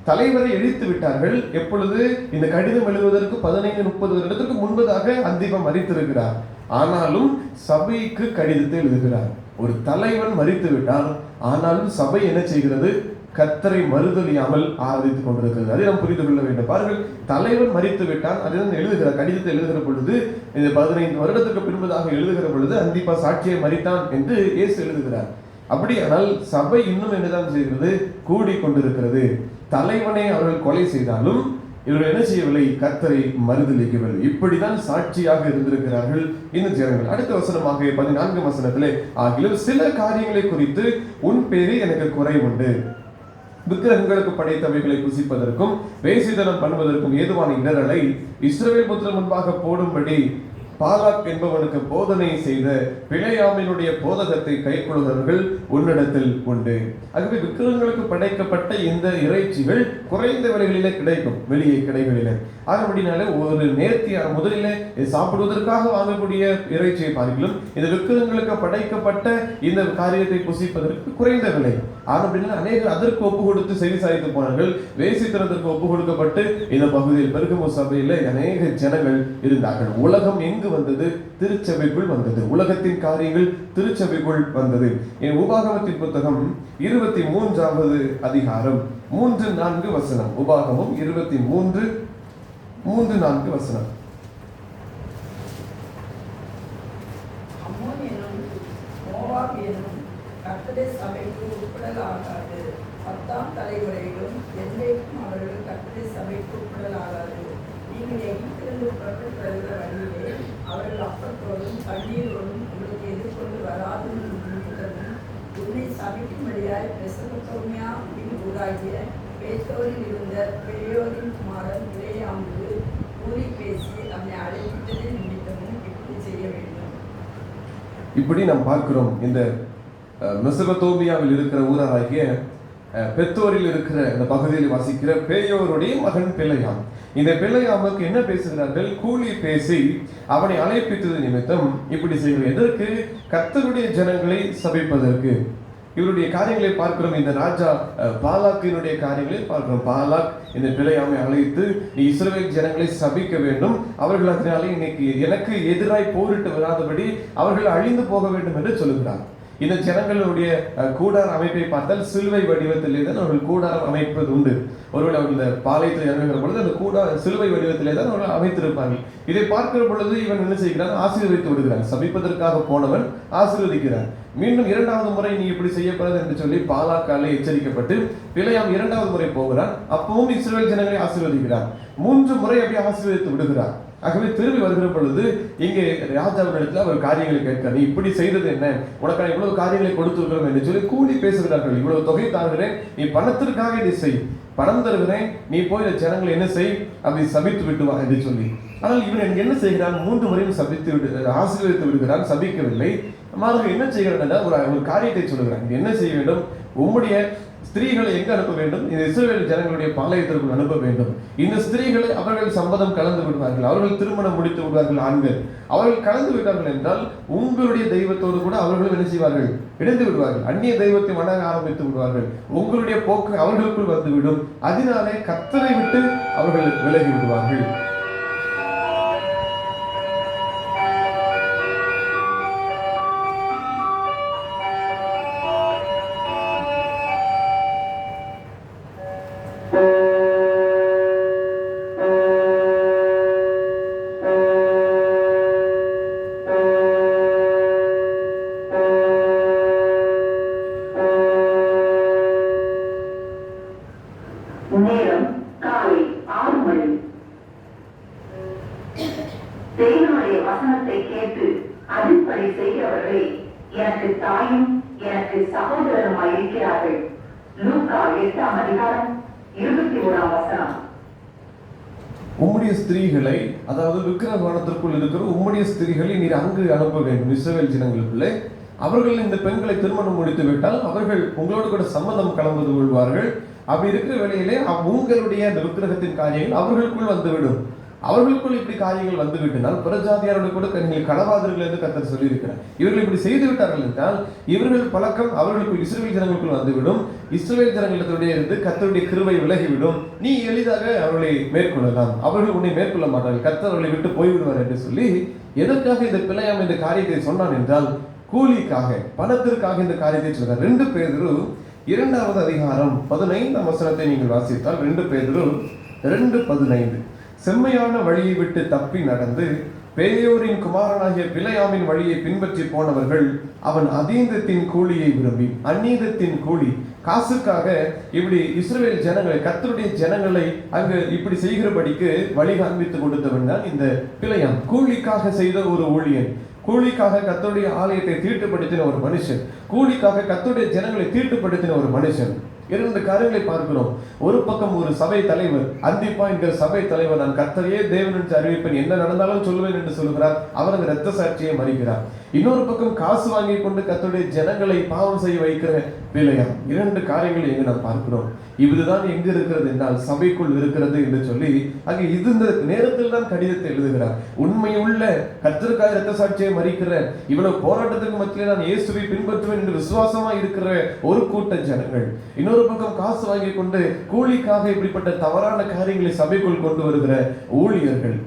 தலைவரை எரித்து விட்டார்கள். எப்பொழுது இந்த கடிதம் எழுதுவதற்கு 15-30 வருடத்துக்கு முன்பதாக அந்திப்பா மரித்திருக்கிறார். ஆனாலும் சபைக்கு கடிதத்தை எழுதுகிறார். ஒரு தலைவன் மரித்து விட்டார், ஆனாலும் சபை என்ன செய்கிறது? கர்த்தரை மறுதலியாமல் ஆராதித்துக் கொண்டிருக்கிறது. அதை நாம் புரிந்து கொள்ள வேண்டும். பாருங்கள், தலைவன் மரித்து விட்டான், அதுதான் எழுதுகிறார். கடிதத்தை எழுதுகிற பொழுது இந்த 15 வருடத்துக்கு பின்பதாக எழுதுகிற பொழுது அந்திப்பா சாட்சியை மரித்தான் என்று இயேசு எழுதுகிறார். அப்படியானால் சபை இன்னும் என்னதான் செய்கிறது? கூடிக்கொண்டிருக்கிறது. தலைவனை அவர்கள் கொலை செய்தாலும் இவர்கள் என்ன செய்யவில்லை? கர்த்தரை மறுதலிக்கவில்லை. இப்படிதான் சாட்சியாக இருந்திருக்கிறார்கள் இந்த ஜனங்கள். அடுத்த வசனமாக 14 வசனத்திலே, ஆகிலும் சில காரியங்களை குறித்து உன் பேரில் எனக்கு குறை உண்டு. விக்கிரகங்களுக்கு படைத்தவைகளை புசிப்பதற்கும் வேசித்தனம் பண்ணுவதற்கும் ஏதுவான இடரலை இஸ்ரவேல் புத்திரர் முன்பாக போடும்படி பாலாக் என்பவனுக்கு போதனை செய்த பிழையாமினுடைய போதகத்தை கைக்கொள்கிறவர்கள் உன்னிடத்தில் உண்டு. ஆகவே விக்கிரகங்களுக்கு படைக்கப்பட்ட இந்த இறைச்சிகள் குறைந்த விலைகளிலே கிடைக்கும், வெளியே கடைகளிலே. ஆகப்படினாலே ஒரு நேர்த்தியான முதலில் சாப்பிடுவதற்காக வாங்கக்கூடிய இறைச்சியை பார்க்கலாம் இந்த விக்கிரகங்களுக்கு படைக்கப்பட்ட இந்த காரியத்தை புசிப்பதற்கு குறைந்த விலை. ஆகப்படினால் அநேகர் அதற்கு ஒப்பு கொடுத்து செவி சாய்த்து போனார்கள். வேசித்தனத்திற்கு ஒப்பு கொடுக்கப்பட்டு இந்த பகுதியில் பெருகமு சபையில் அநேக ஜனங்கள் இருந்தார்கள். உலகம் எங்கு வந்தது? திருச்சபைக்குள் வந்தது. உலகத்தின் காரியங்கள் திருச்சபைக்குள் வந்தது. என் உபாகமத்தின் புத்தகம் 23வது அதிகாரம் 3-4 வசனம். உபாகமம் 23:3-4 வசனம். அம்மோன் எனும் மோவாப் எனும் கர்த்தருடைய சபைக்கு உட்படலாகாது. 10ஆம் தலைமுறையிலும் என்றைக்கும் அவர்கள் கர்த்தருடைய சபைக்கு உட்படலாகாது. நீங்கள் எகிப்திலிருந்து புறப்பட்டு வருகிற வழியிலே அவர்கள் அப்பத்தோடும் தண்ணீரோடும் உங்களுக்கு எதிர்கொண்டு வராது நிமித்தமும் உன்னை சபிக்கும்படியாய் மெசொப்பொத்தாமியாவின் ஊராகிய பேத்தோரில் இருந்த பெரியோரின் குமாரன் பிலேயாமுக்கு கூலி பேசி அவனை அழைப்பித்ததை நிமித்தமும் இப்படி செய்ய வேண்டும். இப்படி நாம் பார்க்கிறோம். இந்த மெசொப்பொத்தாமியாவில் இருக்கிற ஊராகிய பெத்தோரில் இருக்கிற இந்த பகுதியில் வசிக்கிற பேயோருடைய மகன் பிலேயாம். இந்த பிலேயாமுக்கு என்ன பேசுகிறார்கள்? கூலி பேசி அவனை அழைப்பித்தது நிமித்தம் இப்படி செய்வது. எதற்கு? கர்த்தருடைய ஜனங்களை சபிப்பதற்கு. இவருடைய காரியங்களை பார்க்கிறோம். இந்த ராஜா பாலாக்கினுடைய காரியங்களை பார்க்கிறோம். பாலாக் இந்த பிலேயாமை அழைத்து நீ இஸ்ரவேல் ஜனங்களை சபிக்க வேண்டும், அவர்கள் அதனாலே இன்னைக்கு எனக்கு எதிராய் போரிட்டு வராதபடி அவர்கள் அழிந்து போக வேண்டும் என்று சொல்லுகிறார். இந்த ஜனங்களுடைய கூடார அமைப்பை பார்த்தால் சிலுவை வடிவத்திலே தான் அவர்கள் கூடாரம் அமைப்பது உண்டு. ஒருவேளை அவர் இந்த பாளையத்தில் இறங்குகிற பொழுது அந்த சிலுவை வடிவத்திலே தான் அவர்கள் அமைத்திருப்பார்கள். இதை பார்க்கிற பொழுது இவன் என்ன செய்கிறான்? ஆசீர்வதித்து விடுகிறான். சபிப்பதற்காக போனவன் ஆசீர்வதிக்கிறான். மீண்டும் 2வது முறை நீ இப்படி செய்யக்கூடாது என்று சொல்லி பாலாக்காலே எச்சரிக்கப்பட்டு பிலேயாம் 2வது முறை போகிறான். அப்பவும் இஸ்ரவேல் ஜனங்களை ஆசீர்வதிக்கிறான். 3 முறை அப்படி ஆசீர்வதித்து விடுகிறார். ஆகவே திரும்பி வருகிற பொழுது இங்கே ராஜாவினிடத்தில் அவர் காரியங்களை கேட்க, நீ இப்படி செய்தது என்ன? உனக்கு இவ்வளவு காரியங்களை கொடுத்திருக்கிறோம் என்று சொல்லி கூலி பேசுகிறார்கள். இவ்வளவு தொகை தாருகிறேன், நீ பணத்திற்காக இதை செய், பணம் தருகிறேன், நீ போய் இந்த ஜனங்களை என்ன செய், அப்படி சபித்து விட்டுவா என்று சொல்லி. ஆனால் இவன் என்ன செய்கிறான்? 3 முறையும் ஆசீர்வதித்து விடுகிறான், சபிக்கவில்லை. மாறாக என்ன செய்கிறான் என்றால் ஒரு காரியத்தை சொல்லுகிறான். என்ன செய்ய வேண்டும்? உம்முடைய ஸ்திரீகளை எங்க அனுப்ப வேண்டும்? இந்த இஸ்ரவேல் ஜனங்களுடைய பாளையத்திற்குள் அனுப்ப வேண்டும். இந்த ஸ்திரீகளை அவர்கள் சம்மதம் கலந்து விடுவார்கள், அவர்கள் திருமணம் முடித்து விடுவார்கள். ஆண்கள் அவர்கள் கலந்து விட்டார்கள் என்றால் உங்களுடைய தெய்வத்தோடு கூட அவர்களும் என்ன செய்வார்கள்? இணைந்து விடுவார்கள். அந்நிய தெய்வத்தை வணங்க ஆரம்பித்து விடுவார்கள். உங்களுடைய போக்கு அவர்களுக்குள் வந்துவிடும். அதனாலே கர்த்தரை விட்டு அவர்கள் விலகி விடுவார்கள். தேவனுடைய வசனத்தை கேட்டு அதன்படி செய்கிறவர்களே எனக்கு தாயும் எனக்கு சகோதரனுமாய் இருக்கிறார்கள். லூக்கா 8ஆம் அதிகாரம் 21ஆம் வசனம். உம்முடைய ஸ்திரீகளை, அதாவது விக்கிரகவானத்திற்குள் இருக்கிற உம்முடைய ஸ்திரீகளை நீர் அங்கு அனுப்ப வேண்டும். இஸ்ரவேல் ஜனங்களுக்குள்ளே அவர்கள் இந்த பெண்களை திருமணம் முடித்து விட்டால் அவர்கள் உங்களோடு கூட சம்மதம் கலந்து கொள்வார்கள். அப்படி இருக்கிற வேளையிலே உங்களுடைய அந்த விக்கிரகத்தின் காரியங்கள் அவர்களுக்குள் வந்துவிடும். அவர்களுக்குள் இப்படி காரியங்கள் வந்துவிட்டனால் பிரஜாதியாரோட கூட நீங்கள் கடவாதீர்கள் என்று கர்த்தர் சொல்லியிருக்கிறார். இவர்கள் இப்படி செய்து விட்டார்கள் என்றால் இவர்கள் பழக்கம் அவர்களுக்குள் இஸ்ரவேல் ஜனங்களுக்குள் வந்துவிடும். இஸ்ரவேல் ஜனங்களுடைய இருந்து கர்த்தருடைய கிருபை விலகிவிடும். நீ எளிதாக அவர்களை மேற்கொள்ளலாம், அவர்கள் உன்னை மேற்கொள்ள மாட்டார்கள், கர்த்தர் அவர்களை விட்டு போய்விடுவார் என்று சொல்லி எதற்காக இந்த பிலேயாம் இந்த காரியத்தை சொன்னான் என்றால் கூலிக்காக, பணத்திற்காக இந்த காரியத்தை சொல்றார். 2 பேதுரு 2வது அதிகாரம் 15ஆம் வசனத்தை நீங்கள் வாசித்தால் 2 பேதுரு 2:15 செம்மையான வழியை விட்டு தப்பி நடந்து பேயோரின் குமாரனாகிய பிலேயாமின் வழியை பின்பற்றி போனவர்கள் அவன் அதீதத்தின் கூலியை விரும்பி, அந்நீதத்தின் கூலி காசுக்காக இப்படி இஸ்ரவேல் ஜனங்களை, கர்த்தருடைய ஜனங்களை அங்கு இப்படி செய்கிறபடிக்கு வழி காண்பித்து கொடுத்தவன் தான் இந்த பிலேயாம். கூலிக்காக செய்த ஒரு ஊழியன், கூலிக்காக கர்த்தருடைய ஆலயத்தை தீட்டுப்படுத்தின ஒரு மனுஷன், கூலிக்காக கர்த்தருடைய ஜனங்களை தீட்டுப்படுத்தின ஒரு மனுஷன். 2 காரியங்களை பார்க்கிறோம். ஒரு பக்கம் ஒரு சபை தலைவர், அந்திப்பா என்கிற சபை தலைவர், நான் கர்த்தரையே தேவன் என்று அறிவிப்பேன், என்ன நடந்தாலும் சொல்லுவேன் என்று சொல்கிறார். அவர் அந்த இரத்த சாட்சியை மறிக்கிறார். இன்னொரு பக்கம் காசு வாங்கி கொண்டு கர்த்தருடைய ஜனங்களை பாவம் செய்ய வைக்கிற பிழையாம். இரண்டு காரியங்களை எங்க நாம் பார்க்கிறோம். இதுதான் எங்க இருக்கிறது என்றால் சபைக்குள் இருக்கிறது என்று சொல்லி அங்கே இந்த நேரத்தில் தான் கடிதத்தை எழுதுகிறார். உண்மையுள்ள கர்த்தருக்காக இரத்த சாட்சியை மறிக்கிற இவ்வளவு போராட்டத்துக்கு மத்தியில் நான் இயேசுவை பின்பற்றுவேன் என்று விசுவாசமா இருக்கிற ஒரு கூட்ட ஜனங்கள், இன்னொரு பக்கம் காசு வாங்கி கொண்டு கூலிக்காக இப்படிப்பட்ட தவறான காரியங்களை சபைக்குள் கொண்டு வருகிற ஊழியர்கள்,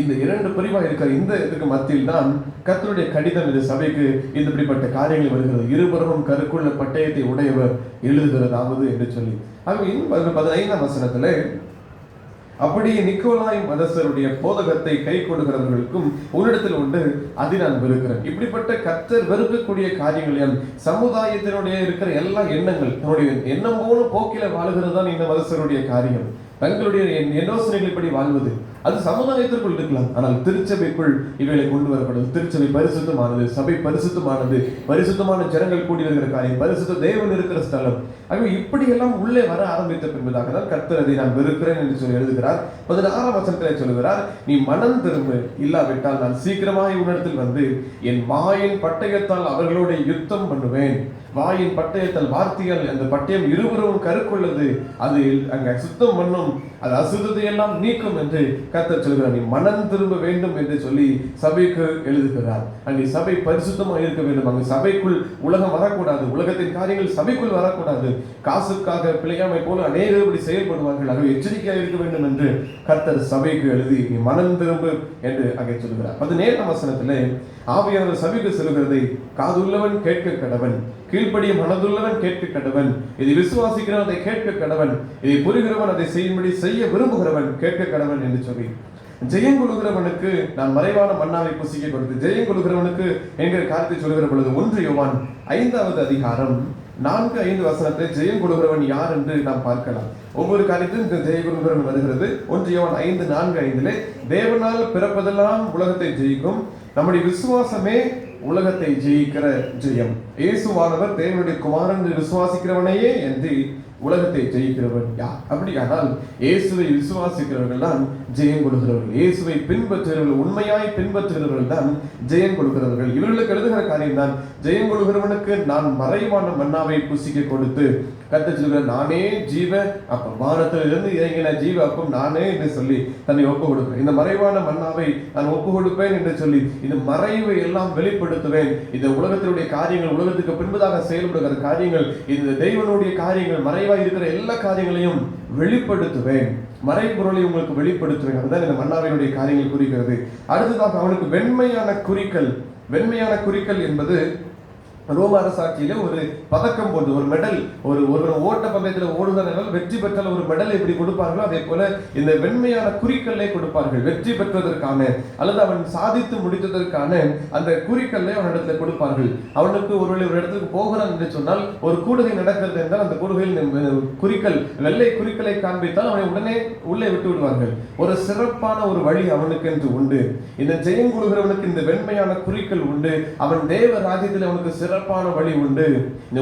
இந்த இரண்டு பிரிவா இருக்கிற இந்த இதுக்கு மத்தியில் தான் கர்த்தருடைய கடிதம் இது சபைக்கு இந்த இப்படிப்பட்ட காரியங்கள் வருகிறது. இருபுறமும் கருக்குள்ள பட்டயத்தை உடையவர் எழுதுகிறதாவது என்று சொல்லி 15ஆம் வசனத்துல அப்படியே நிக்கோலாய் மதஸ்தருடைய போதகத்தை கை கொடுக்கிறவர்களுக்கும் உன்னிடத்தில் உண்டு, அதை நான் வெறுக்கிறேன். இப்படிப்பட்ட கர்த்தர் வெறுக்கக்கூடிய காரியங்களையும் சமுதாயத்தினுடைய இருக்கிற எல்லா எண்ணங்கள் தன்னுடைய எண்ணம் போல போக்கில வாழ்கிறது தான் இந்த மதஸ்தருடைய காரியம். தங்களுடைய யோசனைகள் வாழ்வது அது சமுதாயத்திற்குள் இருக்கலாம், ஆனால் திருச்சபைக்குள் இவைகளை கொண்டு வரப்படுது. திருச்சபை பரிசுத்தமானது, சபை பரிசுத்தமானது, பரிசுத்தமான ஜனங்கள் கூடி வருகிற காரியம், பரிசுத்த தேவன் இருக்கிற ஸ்தலம். ஆகவே இப்படியெல்லாம் உள்ளே வர ஆரம்பித்த பின்பதாக தான் கர்த்தர் அதை நான் வெறுக்கிறேன் என்று சொல்லி எழுதுகிறார். 16ஆம் வசனத்திலே சொல்லுகிறார், நீ மனம் திரும்ப, இல்லாவிட்டால் நான் சீக்கிரமாய் உன்னிடத்தில் வந்து என் வாயின் பட்டயத்தால் அவர்களோட யுத்தம் பண்ணுவேன். வாயின் பட்டயத்தால், வார்த்தையால் அந்த பட்டயம் இருவரும் கருக்குள்ளது, அது அங்க சுத்தம் பண்ணும், அது அசுத்தத்தை எல்லாம் நீக்கும் என்று கர்த்தர் சொல்கிறார். நீ மனம் திரும்ப வேண்டும் என்று சொல்லி சபைக்கு எழுதுகிறார். அங்கே சபை பரிசுத்தமாக இருக்க வேண்டும். அங்கு சபைக்குள் உலகம் வரக்கூடாது, உலகத்தின் காரியங்கள் சபைக்குள் வரக்கூடாது. காசுக்காக பிழையாமை போல அநேகர் இப்படி செயல்படுவார்கள், ஆகவே எச்சரிக்கையாக இருக்க வேண்டும் என்று கர்த்தர் சபைக்கு எழுதி நீ மனம் திரும்ப என்று அங்கே சொல்கிறார். 17ஆம் வசனத்திலே ஆவியானவர் சபைக்கு சொல்கிறதை காதுள்ளவன் கேட்க கடவன், கீழ்ப்படிய மனதுள்ளவன் கேட்க கடவன், இதை விசுவாசிக்கிறவன் அதை கேட்க கடவன், இதை புரிகிறவன் அதை செய்யும்படி செய்ய விரும்புகிறவன் கேட்க கடவன் என்று சொல்லி ஜெயம் கொள்கிறவனுக்கு நான் மறைவான மன்னாவை புசிக்க கொடுத்து ஜெயம் கொள்கிறவனுக்கு என்கிற காரியத்தை சொல்கிற பொழுது 1 யோவான் 5ஆவது அதிகாரம் 4-5 வசனத்தை ஜெயம் கொள்கிறவன் யார் என்று நாம் பார்க்கலாம். ஒவ்வொரு காரியத்திலும் இந்த ஜெயம் கொள்கிறவன் வருகிறது. 1 யோவான் 5:4-5 தேவனால் பிறப்பதெல்லாம் உலகத்தை ஜெயிக்கும், நம்முடைய விசுவாசமே உலகத்தை ஜெயிக்கிற ஜெயம். இயேசுவானவர் தேவனுடைய குமாரன் என்று விசுவாசிக்கிறவனையே என்று உலகத்தை ஜெயிக்கிறவன் யார்? அப்படியானால் இயேசுவை விசுவாசிக்கிறவர்கள் தான் ஜெயம் கொடுக்கிறவர்கள், இயேசுவை பின்பற்றுகிறவர்கள், உண்மையாய் பின்பற்றுகிறவர்கள் தான் ஜெயம் கொடுக்கிறவர்கள். இவர்களுக்கு எழுதுகிற காரியம் தான் ஜெயம் கொடுக்கிறவனுக்கு நான் மறைவான மன்னாவை புசிக்க கொடுத்து கர்த்தர் சொல்கிறார், நானே ஜீவ அப்பம், வானத்திலிருந்து இறங்கின ஜீவ அப்பம் நானே என்று சொல்லி தன்னை ஒப்பு கொடுப்பேன். இந்த மறைவான மன்னாவை நான் ஒப்பு கொடுப்பேன் என்று சொல்லி இந்த மறைவை எல்லாம் வெளிப்படுத்துவேன். இந்த உலகத்தினுடைய காரியங்கள், உலகத்துக்கு பின்பதாக செயல்படுகிற காரியங்கள், இந்த தெய்வனுடைய காரியங்கள், மறைவாய் இருக்கிற எல்லா காரியங்களையும் வெளிப்படுத்துவேன், மறைபொருளை உங்களுக்கு வெளிப்படுத்துவேன். அதுதான் இந்த மன்னாவினுடைய காரியங்கள் குறிக்கிறது. அடுத்ததாக அவனுக்கு வெண்மையான குறிக்கல். வெண்மையான குறிக்கல் என்பது ரோம அரசாட்சியில ஒரு பதக்கம் போன்று ஒரு மெடல், ஒரு ஓட்ட பந்தயத்தில் ஓடுதல் வெற்றி பெற்றால் ஒரு மெடல் எப்படி கொடுப்பார்களோ அதே போல இந்த வெண்மையான குறிக்கல்லை கொடுப்பார்கள். வெற்றி பெற்றதற்கான அல்லது அவன் சாதித்து முடித்ததற்கான அந்த குறிக்கல்லை அவனிடத்துல கொடுப்பார்கள். அவனுக்கு ஒரு இடத்துக்கு போகிறான் என்று சொன்னால், ஒரு கூடுகை நடக்கிறது என்றால் அந்த கூடுகையில் குறிக்கல், வெள்ளை குறிக்கலை காண்பித்தால் அவனை உடனே உள்ளே விட்டு விடுவார்கள். ஒரு சிறப்பான ஒரு வழி அவனுக்கு என்று உண்டு. இந்த ஜெயம் கொள்கிறவனுக்கு இந்த வெண்மையான குறிக்கல் உண்டு. அவன் தேவ ராஜ்யத்தில் அவனுக்கு சிறப்பான வழி உண்டு. இந்த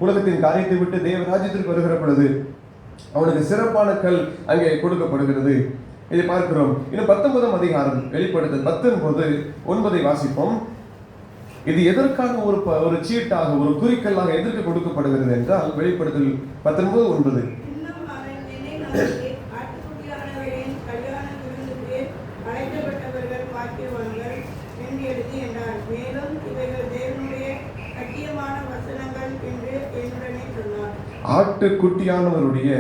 உலகத்தின் காரியத்தை விட்டு தேவ ராஜ்யத்திற்கு வருகிற பொழுது அவனுக்கு சிறப்பான கல் அங்கே கொடுக்கப்படுகிறது. இதை பார்க்கிறோம். இன்னும் 19ஆம் அதிகாரம் வெளிப்படுத்தல் 19:9 வாசிப்போம். இது எதற்கான ஒரு சீட்டாக, ஒரு குறிக்கல்லாக எதற்கு கொடுக்கப்படுகிறது என்றால் வெளிப்படுத்தல் 19:9 ஆட்டுக்குட்டியானவருடைய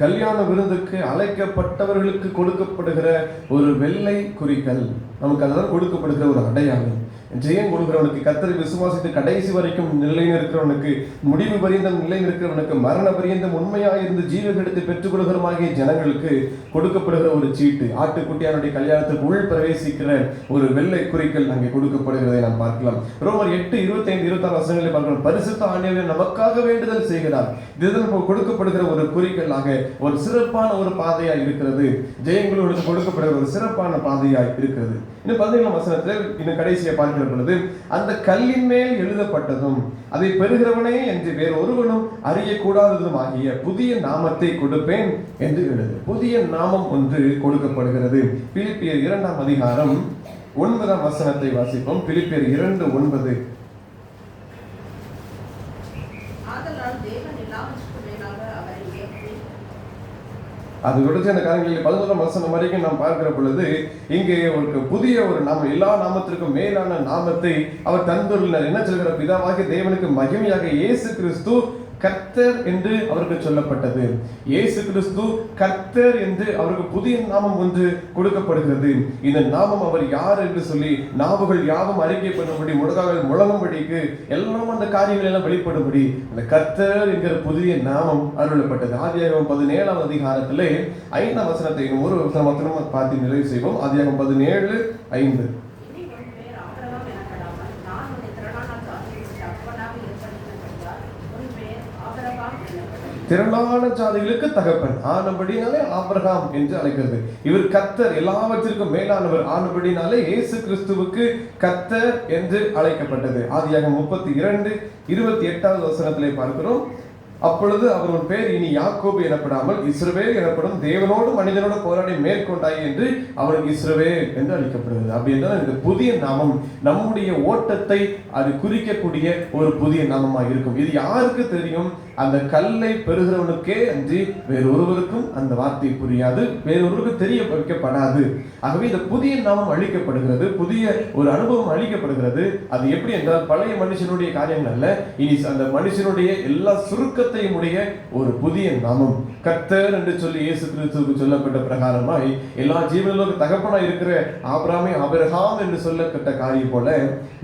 கல்யாண விருந்துக்கு அழைக்கப்பட்டவர்களுக்கு கொடுக்கப்படுகிற ஒரு வெள்ளை குறிக்கல், நமக்கு அதெல்லாம் கொடுக்கப்படுகிற ஒரு அடையாளம். ஜெயம் கொடுக்கிறவனுக்கு, கர்த்தரை விசுவாசித்து கடைசி வரைக்கும் நிலை நிற்கிறவனுக்கு, முடிவு பரியந்தம் நிலை நிற்கிறவனுக்கு, மரண பரியந்தம் உண்மையாக இருந்து ஜீவகெடுத்து பெற்றுக் கொள்கிறமாகிய ஜனங்களுக்கு கொடுக்கப்படுகிற ஒரு சீட்டு, ஆட்டுக்குட்டியானுடைய கல்யாணத்துக்கு உள் பிரவேசிக்கிற ஒரு வெள்ளை குறிக்கல் அங்கே கொடுக்கப்படுகிறதை நாம் பார்க்கலாம். ரோமர் 8:25-26 வசனங்களில் பார்க்கிறோம். பரிசுத்த ஆண்டவர் நமக்காக வேண்டுதல் செய்கிறார். இதுதான் கொடுக்கப்படுகிற ஒரு குறிக்கல்லாக ஒரு சிறப்பான ஒரு பாதையாய் இருக்கிறது. ஜெயங்களுக்கு கொடுக்கப்படுகிற ஒரு சிறப்பான பாதையாய் இருக்கிறது. இன்னும் 17ஆம் வசனத்தில் இன்னும் கடைசியை பார்க்கிற பொழுது, அந்த கல்லின் மேல் எழுதப்பட்டதும் அதை பெறுகிறவனே என்று வேறு ஒருவனும் அறியக்கூடாததும் ஆகிய புதிய நாமத்தை கொடுப்பேன் என்று எழுது. புதிய நாமம் ஒன்று கொடுக்கப்படுகிறது. பிலிப்பியர் 2ஆம் அதிகாரம் 9ஆம் வசனத்தை வாசிப்போம். பிலிப்பியர் 2:9. ஆதலால் தேவன் எல்லாவற்றுக்கும் மேலாக அவரை உயர்த்தி அது கொடுத்து அந்த காரியங்களில் 11ஆம் வசனம் வரைக்கும் நாம் பார்க்கிற பொழுது இங்கே ஒரு புதிய ஒரு நாமம், எல்லா நாமத்திற்கும் மேலான நாமத்தை அவர் தந்துள்ளார். என்ன சொல்கிற? பிதாவாகிய தேவனுக்கு மகிமையாக இயேசு கிறிஸ்து கர்த்தர் என்று அவருக்கு சொல்லப்பட்டது. இயேசு கிறிஸ்து கர்த்தர் என்று அவருக்கு புதிய நாமம் ஒன்று கொடுக்கப்படுகிறது. இந்த நாமம் அவர் யார் என்று சொல்லி நாவுகள் யாவும் அறிக்கை பண்ணும்படி, முழங்கால் முழங்கும்படிக்கு எல்லாம் அந்த காரியங்கள் எல்லாம் வெளிப்படும்படி அந்த கர்த்தர் என்கிற புதிய நாமம் அருளப்பட்டது. ஆதியாகமம் 17ஆம் அதிகாரத்திலே 5ஆம் வசனத்தை ஒரு வசனம் பார்த்து நிறைவு செய்வோம். ஆதியாகமம் 17:5. இனி உன் பேர் ஆபிரகாம் எனப்படாமல் நான் உன்னை திரளான ஜாதிகளுக்கு அப்பனாக ஏற்படுத்தினபடியால் உன் பேர் ஆபிரகாம் எனப்படும். திரளான ஜாதிகளுக்கு தகப்பன் ஆனபடினாலே ஆபிரகாம் என்று அழைக்கிறது. இவர் கர்த்தர், எல்லாவற்றிற்கும் மேலானவர் ஆனபடினாலே இயேசு கிறிஸ்துவுக்கு கர்த்தர் என்று அழைக்கப்பட்டது. ஆதியாகமம் 32:28 வசனத்திலே பார்க்கிறோம். அப்பொழுது அவருடைய பேர் இனி யாக்கோபு எனப்படாமல் இஸ்ரவேல் எனப்படும், தேவனோடு மனிதனோடு போராடி மேற்கொண்டாய் என்று அவனுக்கு இஸ்ரவேல் என்று அழைக்கப்படுகிறது. அப்படி என்றால் இந்த புதிய நாமம் நம்முடைய ஓட்டத்தை அது குறிக்கக்கூடிய ஒரு புதிய நாமமாக இருக்கும். இது யாருக்கு தெரியும்? அந்த கல்லை பெறுகிறவனுக்கே அன்றி வேறொருவருக்கும் அந்த வார்த்தை புரியாது, வேறொருவருக்கு தெரிய வைக்கப்படாது. ஆகவே இந்த புதிய நாமம் அளிக்கப்படுகிறது, புதிய ஒரு அனுபவம் அளிக்கப்படுகிறது. அது எப்படி என்றால் பழைய மனுஷனுடைய காரியங்கள் அல்ல, இனி அந்த மனுஷனுடைய எல்லா சுருக்கத்தையும் உடைய ஒரு புதிய நாமம் கர்த்தர் என்று சொல்லி இயேசு கிறிஸ்துவுக்கு சொல்லப்பட்ட பிரகாரமாய் எல்லா ஜீவன்களுக்கும் தகப்பனாய் இருக்கிற ஆபிரகாமை ஆபிரகாம் என்று சொல்லப்பட்ட காரியம் போல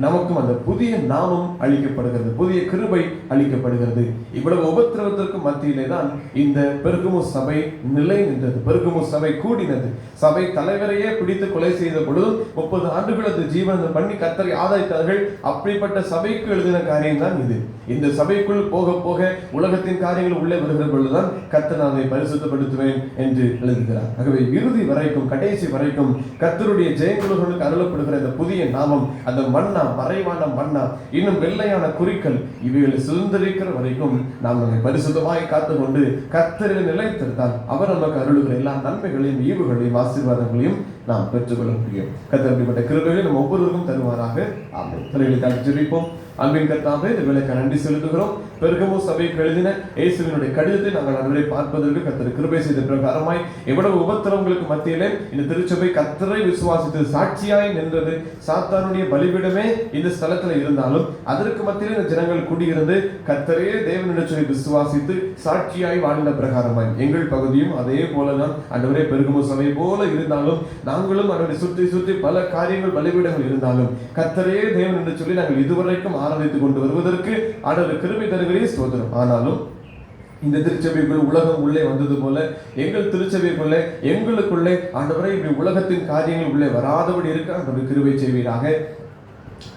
நமக்கும் அந்த புதிய நாமம் அளிக்கப்படுகிறது, புதிய கிருபை அளிக்கப்படுகிறது. இவ்வளவு உபத்திரவத்திற்கு மத்தியிலே தான் இந்த பெர்கமு சபை நிலை நின்றது, பெர்கமு சபை கூடினது. சபை தலைவரையே பிடித்து கொலை செய்த பொழுது 30 ஆண்டுகள் அது ஜீவனம் பண்ணி கர்த்தரை ஆதரித்தார்கள். அப்படிப்பட்ட சபைக்கு எழுதின காரியம் தான் இது. இந்த சபைக்குள் போக போக உலகத்தின் காரியங்கள் உள்ளே வருகிற பொழுதுதான் கர்த்தர் அதை பரிசுத்தப்படுத்துவேன் என்று எழுதுகிறார். ஆகவே இறுதி வரைக்கும், கடைசி வரைக்கும் கர்த்தருடைய ஜெயங்குலர்களுக்கு அருளப்படுகிற இந்த புதிய நாமம், அந்த மன்னா, மறைவான மன்னா, இன்னும் வெள்ளையான குறிக்கல், இவைகளை சுதந்திரிக்கிற வரைக்கும் நாம் நம்மை பரிசுத்தமாய் காத்துக்கொண்டு கர்த்தரில் நிலைத்திருந்தால் அவர் நமக்கு அருளுகிற எல்லா நன்மைகளையும் ஈவுகளையும் ஆசீர்வாதங்களையும் நாம் பெற்றுக்கொள்ள முடியும். கர்த்தர் அப்படிப்பட்ட கிருபைகளை நம்ம ஒவ்வொருவருக்கும் தருவாராக. ஆமென். தலைகளை ஜெபிப்போம். அன்பின் கர்த்தாவே, இந்த வேளைக்கு நன்றி செலுத்துகிறோம். பெர்கமு சபைக்கு எழுதின இயேசுவினுடைய கடிதத்தை நாங்கள் அன்றைய பார்ப்பதற்கு கர்த்தர் கிருபை செய்த பிரகாரமாய் எவ்வளவு உபத்திரவங்களுக்கு மத்தியிலே இந்த திருச்சபை கர்த்தரை விசுவாசித்து சாட்சியாய் நின்றது. சாத்தானுடைய பலிபீடமே இந்த ஸ்தலத்தில் இருந்தாலும் அதற்கு மத்தியிலே இந்த ஜனங்கள் குடியிருந்து கர்த்தரே தேவனிடம் சொல்லி விசுவாசித்து சாட்சியாய் வாழ்ந்த பிரகாரமாய் எங்கள் பகுதியும் அதே போலதான் ஆண்டவரே பெர்கமு சபை போல இருந்தாலும் நாங்களும் அவருடைய சுற்றி பல காரியங்கள் பலிபீடங்கள் இருந்தாலும் கர்த்தரே தேவன் என்று சொல்லி நாங்கள் இதுவரைக்கும் ஆராதித்துக் கொண்டு வருவதற்கு ஆண்டவர் கிருபை தருகிறே ஸ்தோத்திரம். ஆனாலும் இந்த திருச்சபைக்குள் உலகம் உள்ளே வந்தது போல எங்கள் திருச்சபைக்குள்ளே எங்களுக்குள்ளே ஆண்டவரை இப்படி உலகத்தின் காரியங்கள் உள்ளே வராதபடி இருக்க ஆண்டவர் கிருபை செய்வீராக.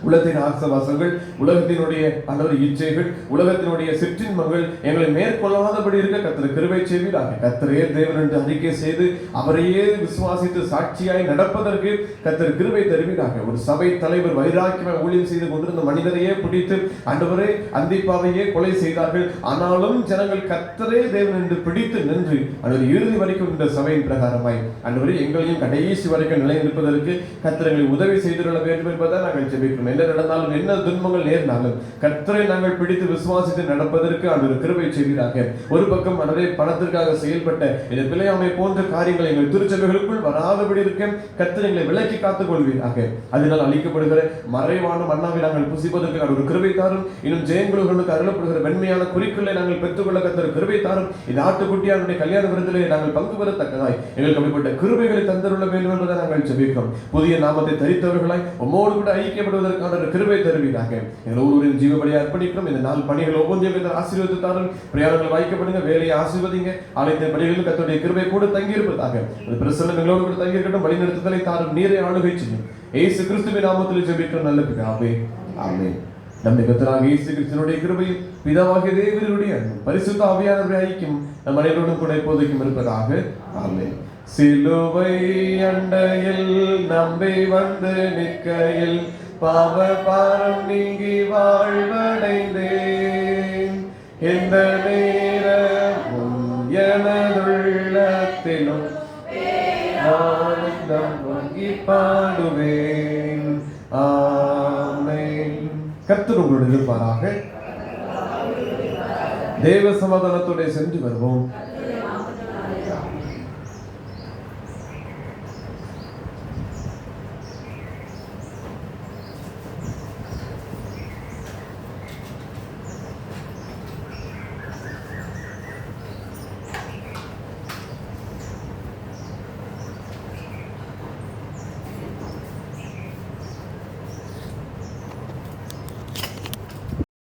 உலகத்தின் ஆசவாசங்கள், உலகத்தினுடைய ஆண்டவர் இச்சைகள், உலகத்தினுடைய சிற்றின்பங்கள் எங்களை மேற்கொள்ளாதபடி இருக்க கர்த்தர் கிருபை செய்வீராக. கர்த்தரே தேவன் என்று அறிக்கை செய்து அவரையே விசுவாசித்து சாட்சியாய் நடப்பதற்கு கர்த்தர் கிருபை தருவீராக. ஒரு சபை தலைவர் வைராக்கியமாய் ஊழியம் செய்து கொண்டிருந்த மனிதரையே பிடித்து ஆண்டவரே அந்திப்பாவையே கொலை செய்தார்கள். ஆனாலும் ஜனங்கள் கர்த்தரே தேவன் என்று பிடித்து நின்று ஆண்டவர் இறுதி வரைக்கும் இந்த சபையின் பிரகாரமாய் ஆண்டவரே எங்களையும் கடைசி வரைக்கும் நிலைநிற்பதற்கு கர்த்தர் எங்களை உதவி செய்துள்ள வேண்டும் என்பதை நாங்கள் ஜெபிக்கிறோம். என்ன நடந்தாலும், என்ன துன்பங்கள் நேர்ந்தாலும் கர்த்தரை நாங்கள் பிடித்து விசுவாசித்து நடப்பதற்கு ஆண்டவர் கிருபை செய்வீராக. ஒரு பக்கம் ஆண்டவரே பணத்திற்காக செயல்பட்ட இந்த பிழையாமை போன்ற காரியங்களை எங்கள் திருச்சபைகளுக்குள் வராதபடி இருக்க கர்த்தர் எங்களை விலக்கி காத்துக் கொள்வீராக. அதனால் அளிக்கப்படுகிற மறைவான மன்னாவை நாங்கள் புசிப்பதற்கு ஆண்டவர் கிருபை தாரும். இன்னும் ஜெயங்குலர்களுக்கு அருளப்படுகிற வெண்மையான குறிக்கோளை நாங்கள் பெற்றுக்கொள்ள கர்த்தர் கிருபை தாரும். இந்த ஆட்டுக்குட்டியாருடைய கல்யாண விருந்திலே நாங்கள் பங்கு பெறத்தக்கதாய் எங்களுக்கு அப்படிப்பட்ட கிருபைகளை தந்துள்ள வேண்டும் என்பதை நாங்கள் ஜெபிக்கிறோம். புதிய நாமத்தை தரித்தவர்களாய் உம்மோடு கூட ஐக்கியப்படுவதற்கான கிருபை தருவீராக. எங்கள் ஒவ்வொருவரின் ஜீவபலியை அர்ப்பணிக்கிறோம். இந்த நாள் பணிகள் ஒவ்வொன்றையும் ஆசீர்வதித்தாரும். பிரயாணங்கள் வாய்க்கப்படுங்க, வேலையை ஆசீர்வதிங்க. ஆலயத்தின் பணிகளில் கர்த்தருடைய கிருபை கூட தங்கி இருப்பதாக. பிரசன்னம் எங்களோடு கூட தங்கி இருக்கட்டும். வழிநடத்துதலை தாரும். நீரை ஆளுகை செய்யும். இயேசு கிறிஸ்துவின் நாமத்தில் ஜெபிக்கிறோம் நல்ல பிதாவே. ஆமென். நம்முடைய கர்த்தராகிய இயேசு கிறிஸ்துவினுடைய கிருபையும் பிதாவாகிய தேவனுடைய அன்பும் பரிசுத்த ஆவியானவருடைய ஐக்கியம் நம் அனைவரோடும் கூட இப்போதைக்கும் இருப்பதாக. ஆமென். சிலுவை அண்டையில் நம்பி வந்து நிற்கையில் பாவ பாரம் நீங்கி வாழ்வடைந்தேன். எந்த நேரமும் எனதுள்ளத்திலும் ஆனந்தம் பொங்கி பாடுவேன். ஆமென். கர்த்தர் உங்களோடு இருப்பாராக. தேவ சமாதானத்தோட சென்று வருவோம்.